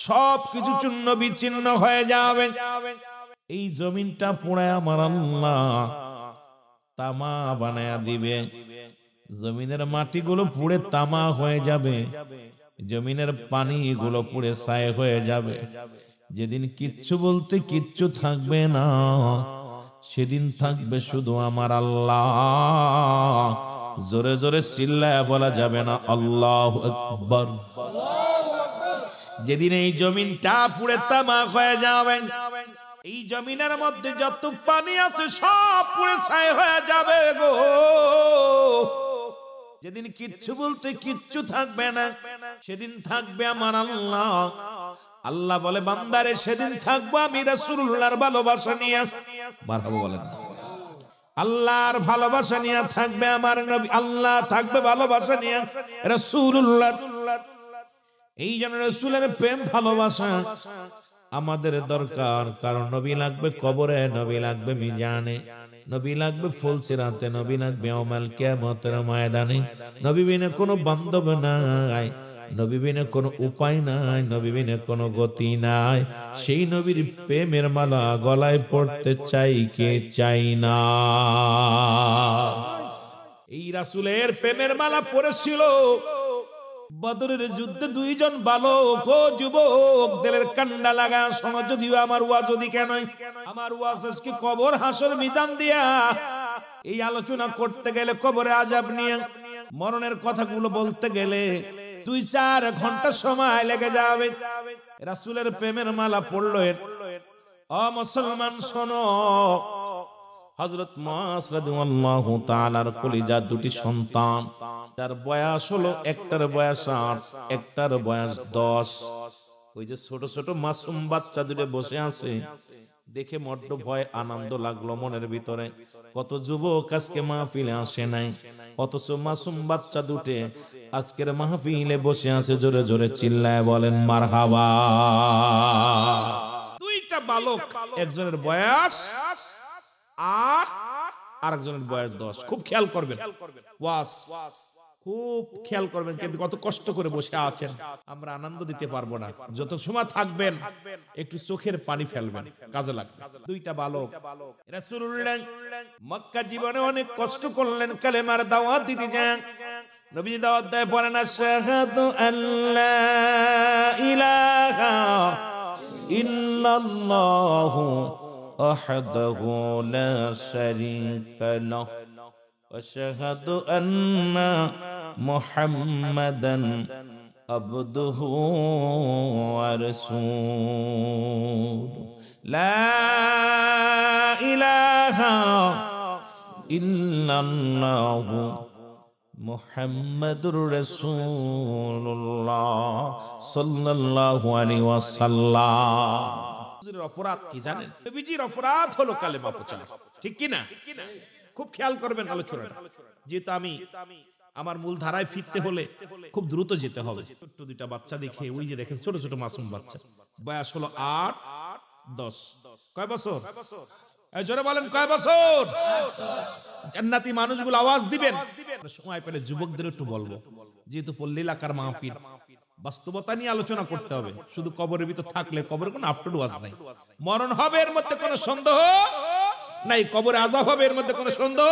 সব কিছু চূর্ণ বিচ্ছিন্ন হয়ে যাবে। এই জমিনটা পুড়ে আমার আল্লাহ তামা বানায়া দিবে। জমিনের মাটিগুলো পুড়ে তামা হয়ে যাবে, জমিনের পানিগুলো পুড়ে ছাই হয়ে যাবে। যেদিন কিচ্ছু বলতে কিচ্ছু থাকবে না, সেদিন থাকবে শুধু আমার আল্লাহ। জোরে জোরে চিল্লায়া বলা যাবে না আল্লাহু আকবার। যেদিন এই জমিনটা পুড়ে তামা হয়ে যাবে, এই জমিনের মধ্যে যত পানি আছে সব পুড়ে ছাই হয়ে যাবে গো। যেদিন কিচ্ছু বলতে কিচ্ছু থাকবে না, সেদিন থাকবে আমার আল্লাহ। আল্লাহ বলে বান্দারে সেদিন থাকবো আমি রাসূলুল্লাহর ভালোবাসা নিয়ে। মারহাবা বলেন। আল্লাহর ভালোবাসা নিয়ে থাকবে আমার নবী, আল্লাহ থাকবে ভালোবাসা নিয়ে রাসূলুল্লাহ। এই জন্য রাসূলের প্রেম ভালোবাসা আমাদের দরকার। কারণ নবী লাগবে কবরে, নবী লাগবে মিজানে, নবী লাগবে ফুলসিরাতে, নবী লাগবে ইয়াউমুল কিয়ামতের ময়দানে। নবী বিনে কোনো বান্ধব নাই, নবী বিনে কোনো উপায় নাই, নবী বিনে কোনো গতি নাই। সেই নবীর প্রেমের মালা গলায় পড়তে চাই কে চাই না। এই রাসূলের প্রেমের মালা পড়েছিল বদরের যুদ্ধে দুইজন বালক ও যুবক। দিলের কান্ডা লাগা শোনো, যদিও আমার ওয়াজ ওদিকে নয়, আমার ওয়াজ আজকে কবর হাসর মিজান দিয়া। এই আলোচনা করতে গেলে কবরে আযাব নিয়ে, মরণের কথাগুলো বলতে গেলে 2-4 ঘন্টা সময় লেগে যাবে। রাসূলের প্রেমের মালা পড়লো। ও মুসলমান শোনো, হযরত মুআজ রাদিয়াল্লাহু তাআলার কলিজার দুটি সন্তান, যার বয়স হলো একটার বয়স 8, একটার বয়স 10। ওই যে ছোট ছোট মাসুম বাচ্চা দুটো বসে আছে, দেখে বড্ড ভয় আনন্দ লাগলো মনের ভিতরে। কত যুবক আজকে মাহফিলে আসে নাই, অথচ মাসুম বাচ্চা দুটে আজকের মাহফিলে বসে আছে। জোরে জোরে চিল্লায় বলেন মারহাবা। দুইটা বালক, একজনের বয়স 8, আরেকজনের বয়স 10। খুব খেয়াল করবেন, ওয়াজ খুব খেয়াল করবেন। কিন্তু কত কষ্ট করে বসে আছেন, আমরা আনন্দ দিতে পারবো না। যত সময় থাকবেন একটু চোখের পানি ফেলবেন, কাজে লাগবে। দুইটা বালক, রাসূলুল্লাহ মক্কা জীবনে অনেক কষ্ট করলেন, কালেমার দাওয়াত দিতে যান। নবী দাওয়াত দেয়, পড়েন আশহাদু আল্লা ইলাহা ইল্লাল্লাহু ওয়াহদাহু লা শারীকা লাহু واشهد ان محمدا عبده ورسوله لا اله الا الله মুহাম্মাদুর রাসূলুল্লাহ সাল্লাল্লাহু আলাইহি ওয়াসাল্লাম। হুজুরের অপরাধ কি জানেন? নবীজির অপরাধ হলো কালেমা প্রচার, ঠিক কি না? খুব খেয়াল করবেন আলোচনাটা, যেহেতু আমি আমার মূল ধারায় ফিরতে হলে খুব দ্রুত যেতে হবে। ছোট্ট দুইটা বাচ্চা দেখে, ওই যে দেখেন ছোট ছোট মাসুম বাচ্চা, বয়স হলো 8, 10। কয় বছর? জোরে বলেন কয় বছর? জান্নাতি মানুষগুলো আওয়াজ দিবেন। সময় পেলে যুবকদের একটু বলবো, যেহেতু পল্লী এলাকার মাহফিল, বাস্তবতা নিয়ে আলোচনা করতে হবে। শুধু কবরের ভিতর থাকলে কবরের কোনো আফটার ওয়াজ নাই। মরণ হবে এর মধ্যে কোনো সন্দেহ নাই, কবরে আযাব হবে এর মধ্যে কোনো সন্দেহ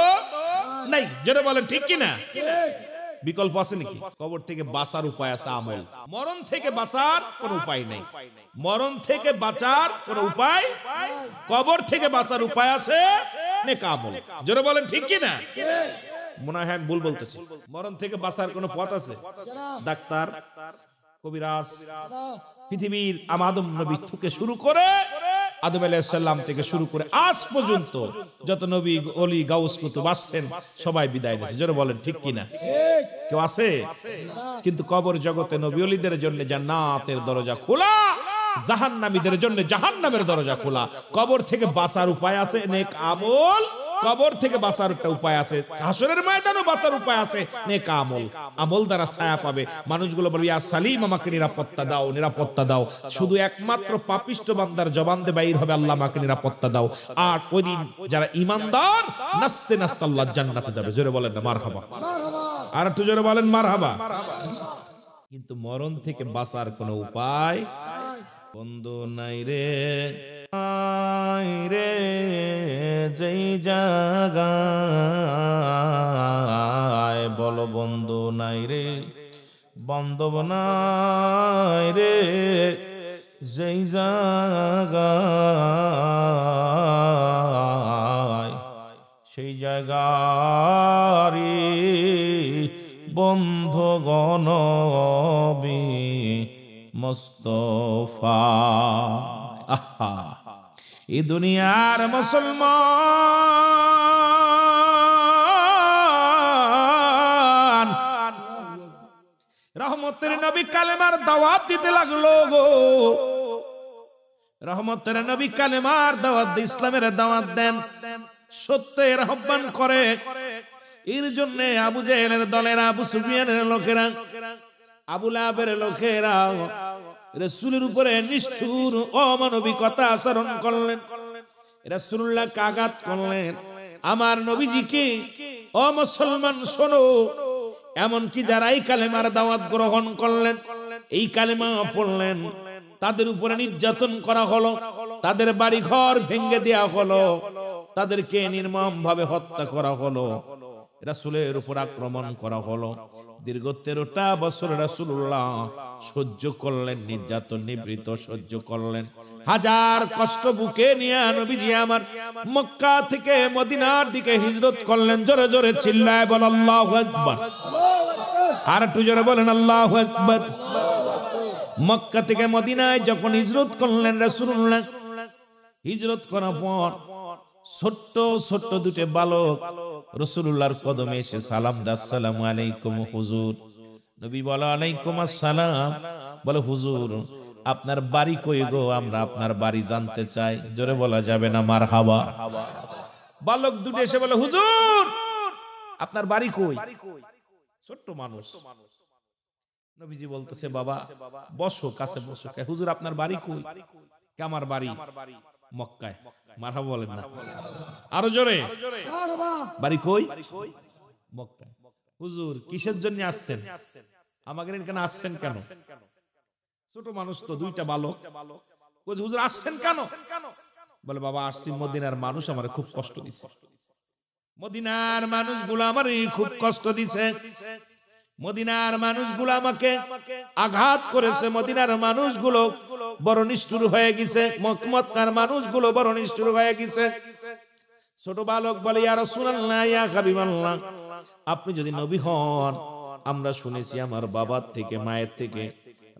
নাই। জোরে বলেন ঠিক কি না? বিকল্প আছে নাকি? কবর থেকে বাঁচার উপায় আছে আমল। মরণ থেকে বাঁচার কোনো উপায় নেই। মরণ থেকে বাঁচার কোনো উপায়, কবর থেকে বাঁচার উপায় আছে নেক আমল। জোরে বলেন ঠিক কি না? মনে হয় ভুল বলতেছি। মরণ থেকে বাঁচার কোনো পথ আছে? ডাক্তার, কবিরাজ, পৃথিবীর আদম নবী থেকে শুরু করে আদম আলাইহিস সালাম থেকে শুরু করে আজ পর্যন্ত যত নবী ওলি গাউস কুতুব আসছেন সবাই বিদায় নিয়েছে। জোরে বলেন ঠিক কি না? কেউ আছে? কিন্তু কবর জগতে নবী ওলিদের জন্য জান্নাতের দরজা খোলা, জাহান্নামীদের জন্য জাহান্নামের দরজা খোলা। কবর থেকে বাঁচার উপায় আছে নেক আমল। কবর থেকে বাঁচার একটা উপায় আছে, হাসরের ময়দানও বাঁচার উপায় আছে নেক আমল। আমল দ্বারা ছায়া পাবে। মানুষগুলো বলবে ইয়া সালিম, আমাকে নিরাপত্তা দাও, নিরাপত্তা দাও। শুধু একমাত্র পাপিষ্ট বান্দার জবান দিয়ে বাইর হবে আল্লাহ আমাকে নিরাপত্তা দাও। আর ওই দিন যারা ঈমানদার নাচতে নাচতে আল্লাহর জান্নাতে যাবে। জোরে বলেন না মারহাবা। আর একটু জোরে বলেন মারহাবা। কিন্তু মরণ থেকে বাঁচার কোনো উপায় বন্ধু নাই রে, রে যেই জায়গায় বলো বন্ধু নাই রে, বান্ধব নাই রে যেই জায়গায়, সেই জায়গারি বন্ধগণ মুস্তাফা। আহা, এই দুনিয়ার মুসলমান রহমতের নবী কালেমার দাওয়াত দিতে লাগলো গো। রহমতের নবী কালেমার দাওয়াত দিয়ে ইসলামের দাওয়াত দেন, সত্যের আহ্বান করে। এর জন্য আবু জেহেলের দলেরা, আবু সুফিয়ানের লোকেরা, আবু লাহাবের লোকেরা রাসূলের উপরে নিষ্ঠুর অমানবিকতা আচরণ করলেন। রাসূলুল্লাহকে আঘাত করলেন। আমার নবীজিকে ও মুসলমান শোনো, এমনকি যারা এই কালেমার দাওয়াত গ্রহণ করলেন, এই কালেমা পড়লেন, তাদের উপরে নির্যাতন করা হলো, তাদের বাড়ি ঘর ভেঙে দেওয়া হলো, তাদেরকে নির্মম ভাবে হত্যা করা হলো, রাসূলের উপর আক্রমণ করা হলো। দীর্ঘ 13টা বছর রাসূলুল্লাহ সহ্য করলেন, নির্যাতন নিবৃত সহ্য করলেন। হাজার কষ্ট বুকে নিয়ে নবীজি আমার মক্কা থেকে মদিনার দিকে হিজরত করলেন। জোরে জোরে চিল্লায় বল আল্লাহু আকবার। আর একটু জোরে বলেন আল্লাহু আকবার। মক্কা থেকে মদিনায় যখন হিজরত করলেন রাসূলুল্লাহ, হিজরত করার পর ছোট্ট ছোট্ট দুটো বালক রাসূলুল্লাহর কদমে এসে সালাম দাও, আসসালামু আলাইকুম হুজুর। নবী বলে আলাইকুম আসসালাম। বলে হুজুর আপনার বাড়ি কই গো, আমরা আপনার বাড়ি জানতে চাই। জোরে বলা যাবে না মারহাবা। বালক দুটো এসে বলে হুজুর আপনার বাড়ি কই? ছোট্ট মানুষ। নবীজি বলতেছে বাবা বসো, কাছে বসো। হুজুর আপনার বাড়ি কই? আমার বাড়ি মক্কায়। মারহাবা বলেন না আরো জোরে। বাড়ি কই? মক্কায়। হুজুর কিসের জন্য আসছেন? আমাকে এখানে আসছেন কেন? ছোট মানুষ তো, দুইটা বালক। হুজুর আসছেন কেন? বলে বাবা আসছি মদিনার মানুষ আমার খুব কষ্ট দিছে। মদিনার মানুষগুলো আমার খুব কষ্ট দিছে। মদিনার মানুষগুলো আমাকে আঘাত করেছে। মদিনার মানুষগুলো বড় নিষ্ঠুর হয়ে গেছে। মক্কার মানুষগুলো বড় নিষ্ঠুর হয়ে গেছে। ছোট বালক বলে ইয়া রাসূলুল্লাহ, ইয়া হাবিবাল্লাহ, আপনি যদি নবী হন, আমরা শুনেছি আমার বাবার থেকে মায়ের থেকে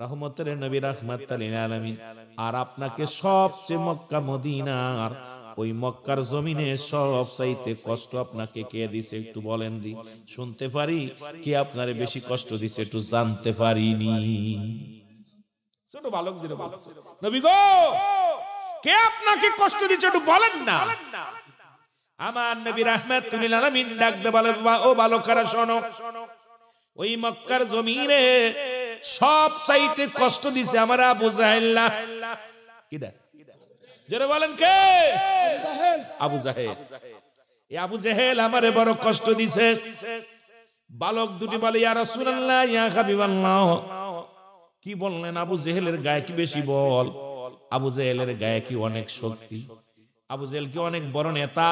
রহমতের নবী রাহমাতুল লিল আলামিন, আর আপনাকে সবচেয়ে মক্কা মদিনার ওই মক্কার জমিনে সব চাইতে কষ্ট আপনাকে কে দিছে একটু বলেন দি, শুনতে পারি। কে আপনারে বেশি কষ্ট দিছে একটু জানতে পারিনি। ছোট বালক দিলে বলছে নবী গো কে আপনাকে কষ্ট দিছে একটু বলেন না। আমার নবী রাহমাতুল লিল আলামিন ডাক দে বলে ও বালকেরা শোনো, ওই মক্কার জমিনে সব চাইতে কষ্ট দিছে আমার আবু জাহেল। কিডা? যারা বলেন কে? আবু জাহেল। এই আবু জাহেল আমারে বড় কষ্ট দিছে। বালক দুটি বলে ইয়া রাসূলুল্লাহ, ইয়া হাবিবাল্লাহ, কি বললেন? আবু জাহেলের গায়ে কি বেশি বল? আবু জাহেলের গায়ে কি অনেক শক্তি? আবু জাহেল কি অনেক বড় নেতা?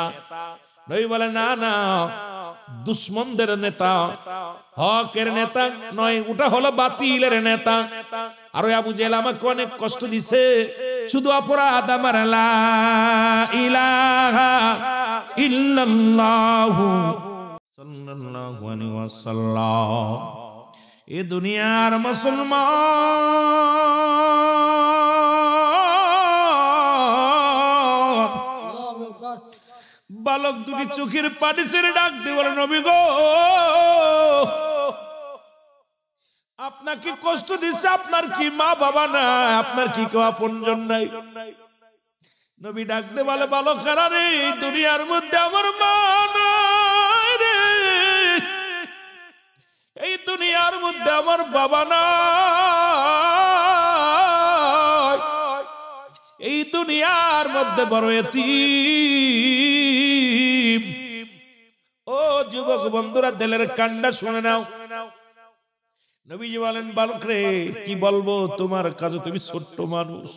নবী বলে না না, দুশ্মনদের নেতা, হকের নেতা নয়, ওটা হলো বাতিলের নেতা। আর ওই আবু জেহেল আমাকে অনেক কষ্ট দিছে, শুধু অপরাধ আমার লা ইলাহা ইল্লাল্লাহু সাল্লাল্লাহু আলাইহি ওয়াসাল্লাম। এ দুনিয়ার মুসলমান বালক দুটি চোখের পানি ছেড়ে ডাক দিয়ে বলে, নবী গো, আপনাকে কষ্ট দিচ্ছে, আপনার কি মা বাবা নাই, আপনার কি কেউ আপনজন নাই? নবী ডাক দিয়ে বলে, বালকেরা রে, এই দুনিয়ার মধ্যে আমার মা নাই রে, এই দুনিয়ার মধ্যে আমার বাবা নাই, এই দুনিয়ার মধ্যে বড় এতিম। ও যুবক বন্ধুরা, দিলের কান্ডা শুনে নাও। নবীজি বলেন, বালক রে, কি বলবো তোমার কাছে, তুমি ছোট্ট মানুষ।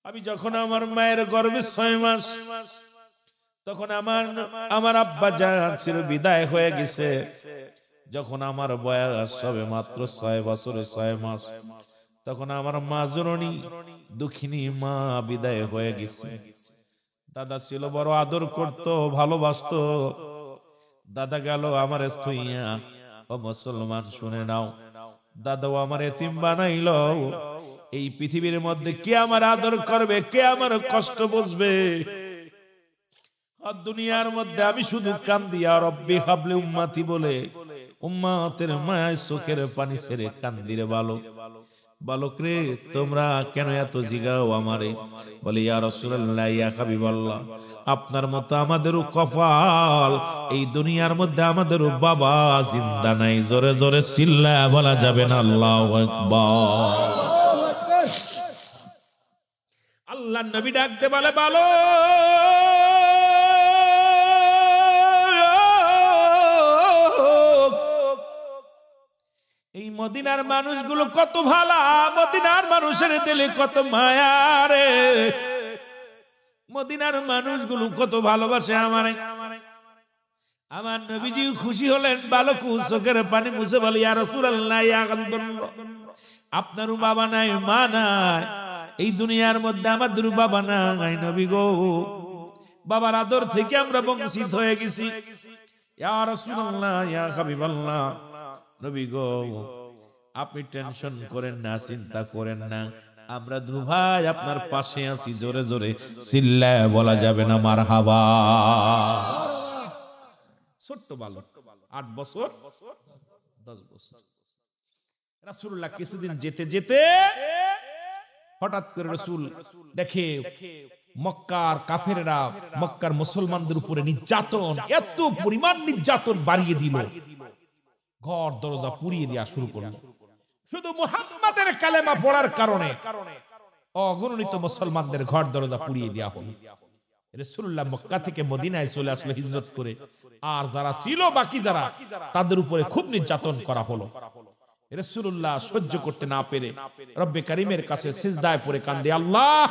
আমি যখন আমার মায়ের গর্ভে 6 মাস, তখন আমার আব্বা জান ছিল, বিদায় হয়ে গেছে। যখন আমার বয়স হবে মাত্র 6 বছরে 6 মাস, তখন আমার মা জননী দুঃখিনী মা বিদায় হয়ে গেছে। দাদা ছিল, বড় আদর করতো, ভালোবাসতো। দাদা গেল আমার স্থইয়া। ও মুসলমান শুনে নাও, দাদাও আমার এতিম বানাইল। এই পৃথিবীর মধ্যে কে আমার আদর করবে, কে আমার কষ্ট বুঝবে? আর দুনিয়ার মধ্যে আমি শুধু কান্দি, আর রব্বি হাবলি উম্মতি বলে উম্মতের মায়ের চোখের পানি ছেড়ে কান্দি রে বালক। বালক রে, তোমরা কেন এত জিগাও আমারে? বলে, ইয়া রাসূলুল্লাহ, ইয়া হাবিবাল্লাহ, আপনার মতো আমাদেরও কপাল, এই দুনিয়ার মধ্যে আমাদেরও বাবা জিন্দা নাই। জোরে জোরে চিল্লায়া বলা যাবে না আল্লাহু আকবার। আল্লাহর নবী ডাক দে বলে, বালক, এই মদিনার মানুষগুলো কত ভালো, মদিনার মানুষের দিলে কত মায়া রে, মদিনার মানুষগুলো কত ভালোবাসে আমারে। আমার নবীজি খুশি হলেন। বালক চোখের পানি মুছে বলে, ইয়া রাসূলুল্লাহ, ইয়া হাবিবাল্লাহ, আপনারও বাবা নাই, মা নাই, এই দুনিয়ার মধ্যে আমাদের বাবা নাই। নবী গো, বাবার আদর থেকে আমরা বঞ্চিত হয়ে গেছি। ইয়া রাসূলুল্লাহ, ইয়া হাবিবাল্লাহ, নবী গো, আপনি টেনশন করেন না, চিন্তা করেন না, আমরা দুভাই আপনার পাশে আছি। জোরে জোরে চিল্লায়া বলা যাবে না মারহাবা। ছোট্ট বালক, 8 বছর 10 বছর। রাসূলুল্লাহ কিছুদিন যেতে যেতে হঠাৎ করে রাসূল দেখে মক্কার কাফেররা, মক্কার মুসলমানদের উপরে নির্যাতন, এত পরিমাণ নির্যাতন বাড়িয়ে দিল, ঘর দরজা পুড়িয়ে দেওয়া শুরু করল। শুধু মুহাম্মাদের কালেমা পড়ার কারণে অগণিত মুসলমানদের ঘর দরজা পুড়িয়ে দেওয়া হলো। রাসূলুল্লাহ মক্কা থেকে মদিনায় চলে আসলো হিজরত করে। আর যারা ছিল বাকি যারা, তাদের উপরে খুব নির্যাতন করা হলো। রাসূলুল্লাহ সহ্য করতে না পেরে রব্বে কারীমের কাছে সিজদায় পড়ে কান্দে, আল্লাহ,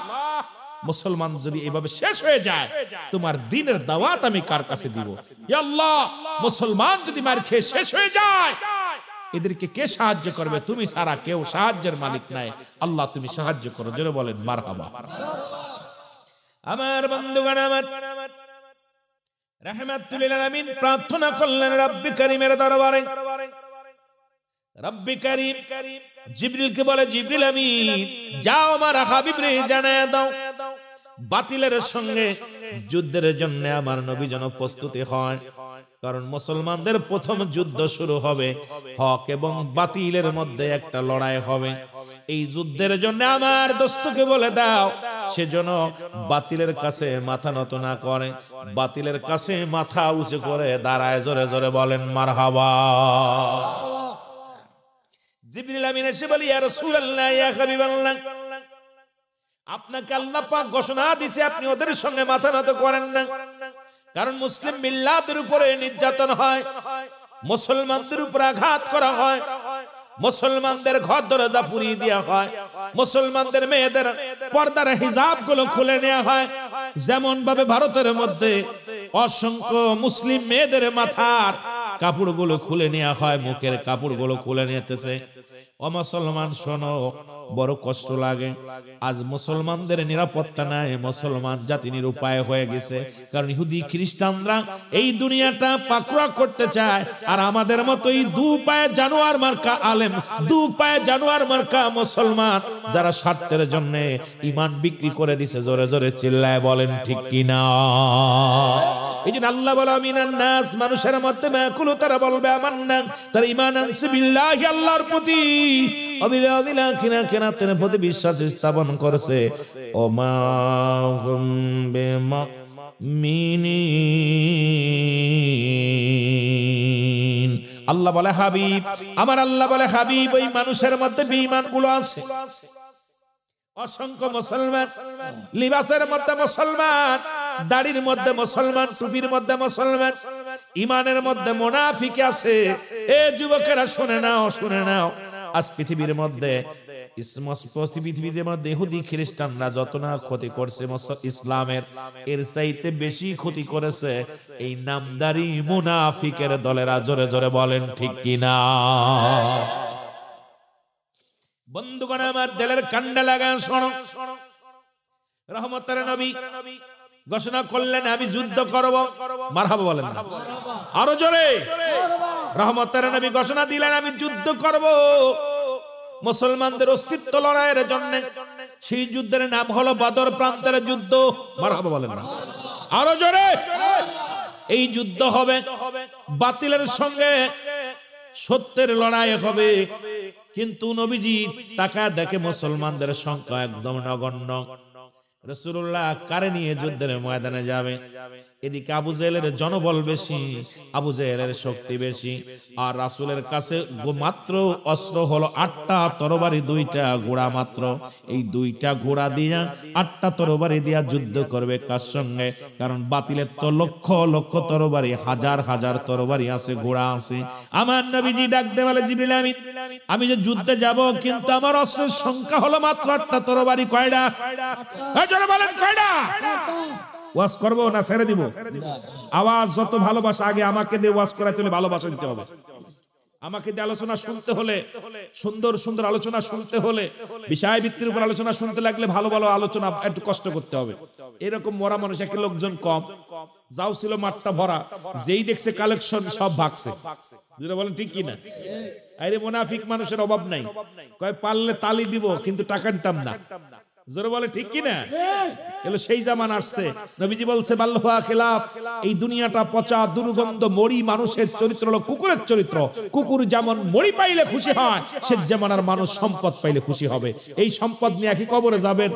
মুসলমান যদি এভাবে শেষ হয়ে যায়, তোমার দ্বীনের দাওয়াত আমি কার কাছে দিব? ইয়া আল্লাহ, মুসলমান যদি মার খেয়ে শেষ হয়ে যায়, এদেরকে কে সাহায্য করবে? তুমি ছাড়া কেউ সাহায্যের মালিক নাই। আল্লাহ, তুমি সাহায্য করো। জোরে বলেন মারহাবা। আমার বন্ধুগণ, আমার রাহমাতুল লিল আলামিন প্রার্থনা করলেন রব্বে কারীমের দরবারে। রব্বে কারীম জিবরিলকে বলে, জিবরিল আমিন, যাও আমার হাবিবরে জানায়া দাও, বাতিলের সঙ্গে যুদ্ধের জন্য আমার নবী যেন প্রস্তুতি হয়। কারণ মুসলমানদের প্রথম যুদ্ধ শুরু হবে, হক এবং বাতিলের মধ্যে একটা লড়াই হবে। এই যুদ্ধের জন্য আমার দোস্তকে বলে দাও, সেজন্য বাতিলের কাছে মাথা নত না করে, বাতিলের কাছে মাথা উঁচু করে দাঁড়ায়। জোরে জোরে বলেন মারহাবা। জিবরিল আমিন এসে বলি, ইয়া রাসূলুল্লাহ, ইয়া হাবিবাল্লাহ, আপনাকে আল্লাহ পাক ঘোষণা দিয়েছে আপনি ওদের সঙ্গে মাথা নত করেন না। কারণ মুসলিম মিল্লাতের উপরে নির্যাতন হয়, মুসলমানদের উপর আঘাত করা হয়, মুসলমানদের ঘর দরজা পুড়িয়ে দেওয়া হয়, মুসলমানদের মেয়েদের পর্দার হিজাব গুলো খুলে নেওয়া হয়। যেমন ভাবে ভারতের মধ্যে অসংখ্য মুসলিম মেয়েদের মাথার কাপড়গুলো খুলে নেওয়া হয়, মুখের কাপড়গুলো খুলে নিতেছে। ও মুসলমান শোনো, বড় কষ্ট লাগে। আজ মুসলমানদের নিরাপত্তা নাই, মুসলমান জাতি নিরুপায় হয়ে গেছে। কারণ ইহুদি খ্রিস্টানরা এই দুনিয়াটা পাকড়া করতে চায়, আর আমাদের মতো এই দু পায়ে জানোয়ার মার্কা আলেম, দু পায়ে জানোয়ার মার্কা মুসলমান যারা স্বার্থের জন্য ঈমান বিক্রি করে দিছে। জোরে জোরে চিল্লায় বলেন ঠিক কিনা? এই জন্য আল্লাহ বলে মিনান নাস, মানুষের মধ্যে মাকুলু, তারা বলবে আমান্না, তারা ঈমান আনছে বিল্লাহি, আল্লাহর প্রতি, আখিরাতের প্রতি বিশ্বাস স্থাপন করেছে। ও মা হুম বিমুমিনিন। আল্লাহ বলে হাবিব, আমার আল্লাহ বলে হাবিব, ওই মানুষের মধ্যে বেঈমান গুলো আছে। অসংখ্য মুসলমান, লিবাসের মধ্যে মুসলমান, দাড়ির মধ্যে মুসলমান, টুপির মধ্যে মুসলমান, ইমানের মধ্যে মুনাফিক আছে। এ যুবকেরা শুনে নাও, শুনে নাও। আজ পৃথিবীর মধ্যে ইহুদি খ্রিস্টানরা যত না ক্ষতি করছে ইসলামের, এর চাইতে বেশি ক্ষতি করেছে এই নামদারি মুনাফিকের দলেরা। জোরে জোরে বলেন ঠিক কিনা? বন্ধুগণ আমার, দিলের কান্ডা লাগা শোনো। রহমতের নবী ঘোষণা করলেন আমি যুদ্ধ করব। মারহাবা বলেন না, আরো জোরে। রহমতের নবী ঘোষণা দিলেন আমি যুদ্ধ করব মুসলমানদের অস্তিত্ব লড়াইয়ের জন্য। সেই যুদ্ধের নাম হলো বদর প্রান্তের যুদ্ধ। মারহাবা বলেন না, আরো জোরে। এই যুদ্ধ হবে, বাতিলের সঙ্গে সত্যের লড়াই হবে। কিন্তু নবীজি তাকায় দেখে মুসলমানদের সংখ্যা একদম নগণ্য। রাসূলুল্লাহ কারে নিয়ে যুদ্ধের ময়দানে যাবে? এদিকে আবু জেহেলের জনবল বেশি, আবু জেহেলের শক্তি বেশি, আর রাসূলের কাছে মাত্র অস্ত্র হলো 8টা তরবারি, 2টা ঘোড়া মাত্র। এই 2টা ঘোড়া দিয়া 8টা তরবারি দিয়া যুদ্ধ করবে কার সঙ্গে? কারণ বাতিলের তো লক্ষ লক্ষ তরবারি, হাজার হাজার তরবারি আছে, ঘোড়া আছে। আমার নবীজি ডাক দে বলে জিবরিল আমি যে যুদ্ধে যাব, কিন্তু আমার অস্ত্রের সংখ্যা হলো মাত্র 8টা তরবারি। কয়টা? বলেন কয়টা? ওয়াজ করবো না ছেড়ে দিব? আওয়াজ যত ভালোবাসা, আগে আমাকে দিয়ে ওয়াজ করাইতে হলে ভালোবাসা দিতে হবে। আমাকে দিয়ে আলোচনা শুনতে হলে, সুন্দর সুন্দর আলোচনা শুনতে হলে, বিষয় ভিত্তির উপর আলোচনা শুনতে লাগলে ভালো ভালো আলোচনা একটু কষ্ট করতে হবে। এরকম মরা মানুষ, একটা লোকজন কম, যাও ছিল মাঠটা ভরা, যেই দেখছে কালেকশন সব ভাগছে। যেটা বলেন ঠিক কিনা? আরে মুনাফিক মানুষের অভাব নাই, কয় পারলে তালি দিব কিন্তু টাকা দিতাম না। জোরে বলে ঠিক কিনা? এলো সেই জামান আসছে। নবীজি বলছে বাল্লাহা খিলাফ, এই দুনিয়াটা পচা দুর্গন্ধ মরি মানুষের চরিত্র হলো কুকুরের চরিত্র। কুকুর যেমন মরি পাইলে খুশি হয়, সে যেমন আর মানুষ সম্পদ পাইলে খুশি হবে। এই সম্পদ নিয়ে কি কবরে যাবেন?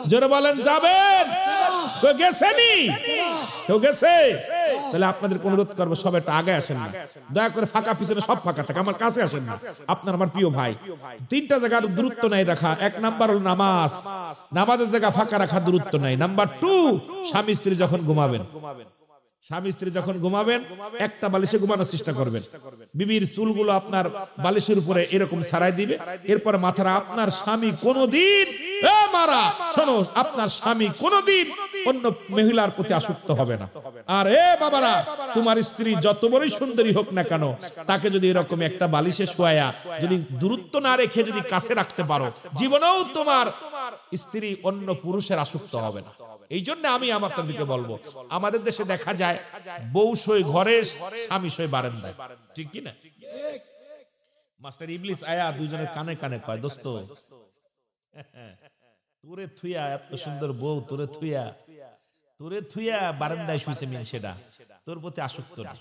জোরে বলেন যাবেন? কেউ গেছেনি? কেউ গেছে? তাহলে আপনাদের অনুরোধ করবো সব একটু আগে আসেন না, দয়া করে। ফাঁকা পিছনে সব ফাঁকা থাকে, আমার কাছে আসেন না। আপনার আমার প্রিয় ভাই, 3টা জায়গার দূরত্ব নাই রাখা। 1 নাম্বার হলো নামাজ, নামাজের জায়গা ফাঁকা রাখা দূরত্ব নাই। নাম্বার 2, স্বামী স্ত্রী যখন ঘুমাবেন, স্বামী স্ত্রী যখন ঘুমাবেন একটা বালিশে ঘুমানোর চেষ্টা করবেন। বিবির চুলগুলো আপনার বালিশের উপরে এরকম ছাড়াই দিবে, এরপর মাথারা। আপনার স্বামী কোনদিন, মারা শোনো, আপনার স্বামী কোনদিন অন্য মহিলার প্রতি আসক্ত হবে না। আর বাবারা, তোমার স্ত্রী যত বড়ই সুন্দরী হোক না কেন, তাকে যদি এরকম একটা বালিশে শোয়া, যদি দূরত্ব না রেখে যদি কাছে রাখতে পারো, জীবনেও তোমার স্ত্রী অন্য পুরুষের আসক্ত হবে না। এই জন্য আমি আমাদের দিকে বলবো, আমাদের দেশে দেখা যায় বউ সই ঘরে, স্বামী সই বারান্দায়, ঠিক কি না? মাস্টার ইবলিস আয়া দুইজনের কানে কানে কয়, দোস্ত তোরে থুইয়া, এত সুন্দর বউ তোরে থুইয়া বারান্দায় শুয়েছে মিন, সেটা তোর প্রতি আসক্ত না।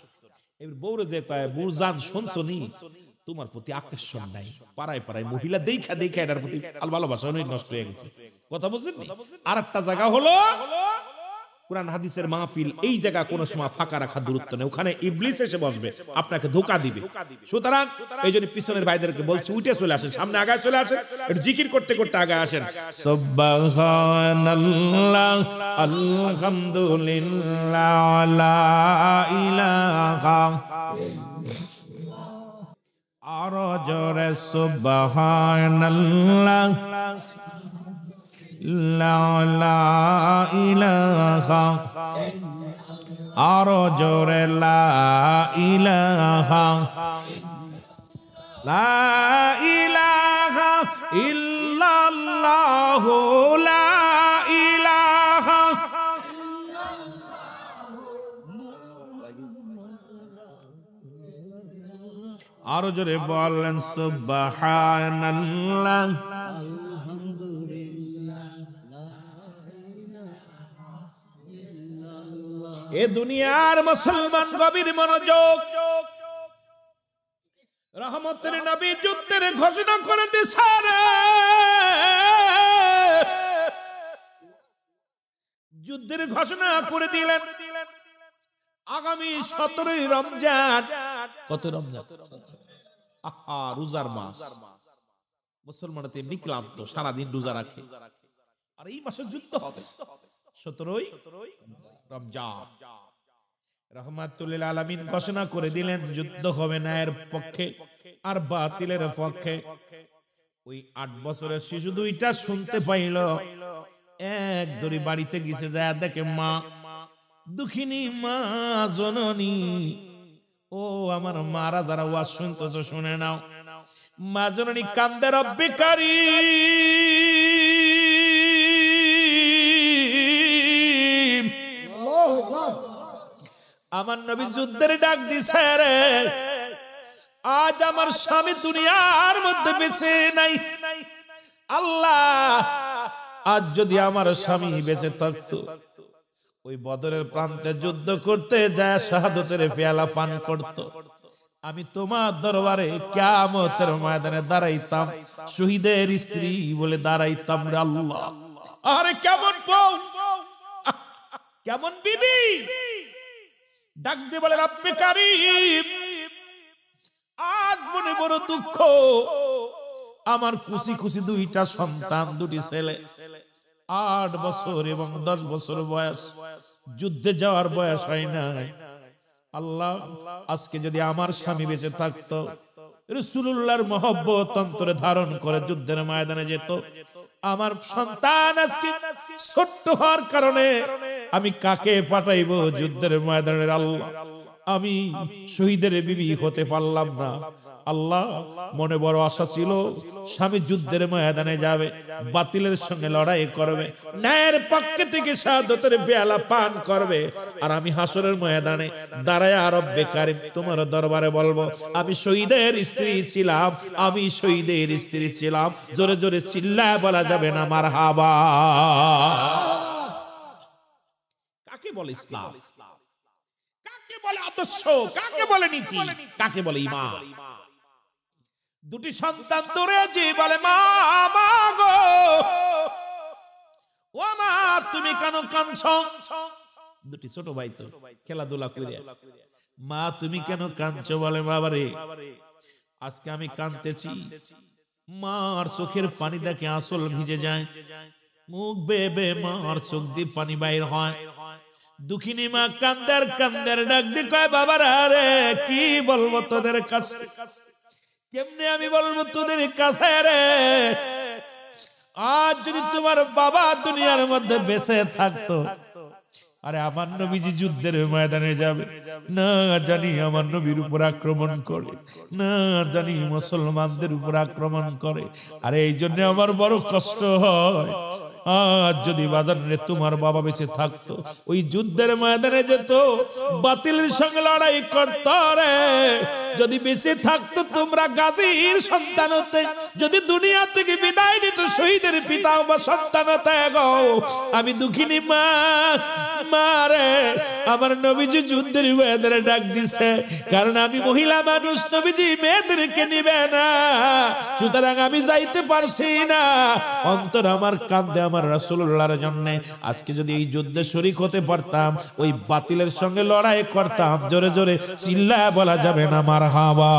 এবার বউরে যে কয়, বুঝান শুনছো নি, তোমার প্রতি আকর্ষণ নাই, পাড়ায় পাড়ায় মহিলা দেখা দেখা এটার প্রতি ভালোবাসা নষ্ট হয়ে গেছে। কথা বুঝছেন? আর একটা জায়গা হলো কুরআন হাদিসের মাহফিল, এই জায়গা কোন সময় ফাঁকা রাখা দূরত্ব নেই, ওখানে ইবলিস এসে বসবে, আপনাকে ধোঁকা দিবে। সুতরাং এই জন্য পিছনের ভাইদেরকে বলছি, উঠে চলে আসেন, সামনে আগায় চলে আসেন, একটু জিকির করতে করতে আগায় আসেন। সুবহানাল্লাহ, আলহামদুলিল্লাহ, লা ইলাহা, আরো জোরে সুবহানাল্লাহ, লা ইলাহা আরো জোরে লা ইলাহা লা ইলাহা ইল্লাল্লাহু লা ইলাহা আরো জোরে বলেন সুবহানাল্লাহ এ দুনিয়ার মুসলমান গভীর মনোযোগ রহমতের নবী যুদ্ধের ঘোষণা করে দিয়েছেন যুদ্ধের ঘোষণা করে দিলেন আগামী 17ই রমজান কত রমজান আহা রোজার মাস মুসলমানরা তেমনি ক্লান্ত সারাদিন রোজা রাখে আর এই মাসে যুদ্ধ হবে 17ই রমজান রহমাতুল লিল আলামিন ঘোষণা করে দিলেন যুদ্ধ হবে ন্যায়ের পক্ষে আর বাতিলের পক্ষে ওই 8 বছরের শিশু দুইটা শুনতে পাইল এক দড়ি বাড়িতে গিয়ে যায় দেখে মা দুঃখিনী মা জননী ও আমার মারা যারা ওয়াজ শুনতেছ শুনে নাও মা জননী কান্দে রব্বে কারীম আমার নবী যুদ্ধের ডাক দিছে রে আজ আমার স্বামী দুনিয়ার মধ্যে বেঁচে নাই আল্লাহ আজ যদি আমার স্বামী বেঁচে থাকতো ওই বদরের প্রান্তে যুদ্ধ করতে যায় শাহাদাতের পেয়ালা পান করত আমি তোমার দরবারে কিয়ামতের ময়দানে দাঁড়াইতাম শহীদের স্ত্রী বলে দাঁড়াইতাম রে আল্লাহ আরে কেমন বউ কেমন বিবি ডাক দিয়ে বলে রব্বে কারীম আজ মনে বড় দুঃখ আমার খুশি খুশি দুইটা সন্তান দুটি ছেলে 8 বছর এবং 10 বছর বয়স যুদ্ধে যাওয়ার বয়স হয় না আল্লাহ আজকে যদি আমার স্বামী বেঁচে থাকতো রাসূলুল্লাহর মহব্বত অন্তরে ধারণ করে যুদ্ধের ময়দানে যেত আমার সন্তান আজকে ছোট্ট হওয়ার কারণে আমি কাকে পাঠাইবো যুদ্ধের ময়দানের আল্লাহ আমি শহীদের বিবি হতে পারলাম না আল্লাহ মনে বড় আশা ছিল স্বামী যুদ্ধের ময়দানে যাবে বাতিলের সঙ্গে লড়াই করবে ন্যায়ের পক্ষে থেকে শাহাদাতের পেয়ালা পান করবে আর আমি হাসরের ময়দানে দাঁড়ায় রব্বে কারীম তোমার দরবারে বলবো আমি শহীদের স্ত্রী ছিলাম আমি শহীদের স্ত্রী ছিলাম জোরে জোরে চিল্লায় বলা যাবে না মারহাবা কাকে বলে ইসলাম কাকে বলে আদর্শ কাকে বলে নীতি কাকে বলে ঈমান দুটি সন্তান দূরে যে বলে মা মা গো ও মা তুমি কেন কাঁদছো দুটি ছোট ভাই তো খেলাধুলা করে মা তুমি কেন কাঁদছো বলে বাবারে আজকে আমি কাঁদতেছি মার চোখের পানি দেখে আসল ভিজে যায় মুখ বেবে মার চোখ দিয়ে পানি বাইর হয় দুঃখিনী মা কান্দার কান্দার ডাক দিয়ে কয় বাবারা রে কি বলবো তোদের কাছে কেমনে আমি বলবো তোদের কাছে রে আজ যদি তোমার বাবা দুনিয়ার মধ্যে বেঁচে থাকতো আরে আমার নবীজি যুদ্ধের ময়দানে যাবে না জানি আমার নবীর উপর আক্রমণ করে না জানি মুসলমানদের উপর আক্রমণ করে আরে এই জন্য আমার বড় কষ্ট হয় আজ যদি বাজারে তোমার বাবা বেঁচে থাকতো ওই যুদ্ধের ময়দানে যেত বাতিলের সঙ্গে লড়াই করত রে যদি বেঁচে থাকতো তোমরা গাজীর সন্তান হতে যদি দুনিয়া থেকে বিদায় নিত শহীদের পিতা বা সন্তান হতে গো আমি দুঃখিনী মা মারে আমার নবীজি যুদ্ধের ময়দানে ডাক দিছে কারণ আমি মহিলা মানুষ নবীজি মেয়েদেরকে নিবে না সুতরাং আমি যাইতে পারছি না অন্তর আমার কাঁদে আমার রাসূলুল্লাহর জন্য আজকে যদি এই যুদ্ধে শরীক হতে পারতাম ওই বাতিলের সঙ্গে লড়াই করতাম জোরে জোরে চিল্লায় বলা যাবে না মারহাবা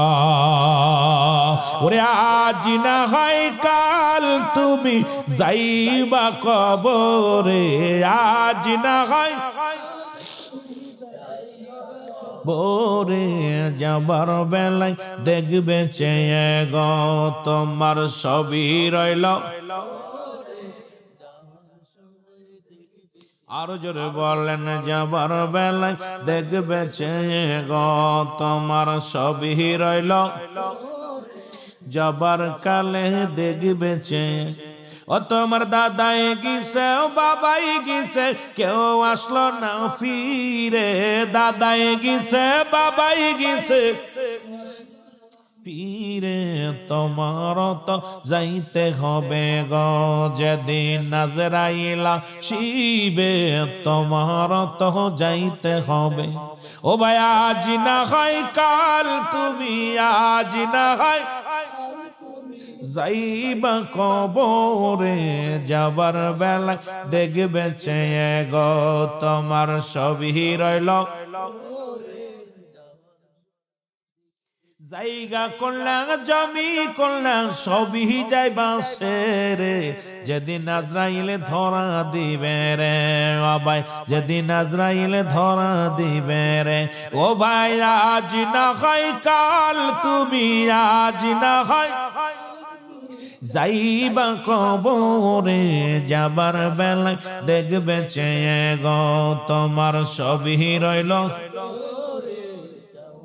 ওরে আজ না হয় কাল তুমি যাইবা কবরে আজ না হয় বরে যাবার বেলায় দেখবে চেয়ে গো তোমার সবই রইল আরো জোরে বলেন যাবার বেলায় দেখবে চেয়ে গো তোমার সবই রইল যাবার কালে দেখবে চেয়ে ও তোমার দাদাই গিয়েছে বাবাই গিয়েছে কেউ আসলো না ফিরে দাদাই গিয়েছে বাবাই গিয়েছে পীরে তোমার তো যাইতে হবে গো যেদিন নাজরাইলা শিবে তোমার তো যাইতে হবে ও ভাই আজ না হয় কাল তুমি আজ না হয় যাইবা কবরে যাবার বেলা দেখবে চেয়ে গো তোমার সবই রইল জায়গা করলাম জমি করলাম সবই যাইবা সেরে যেদিন আজরাইলে ধরা দিবে রে ও ভাই যেদিন আজরাইলে ধরা দিবে রে ও ভাই আজ না হয় কাল তুমি আজ না হয় যাইবা কবরে যাবার বেলায় দেখবে চেয়ে গো তোমার সবই রইল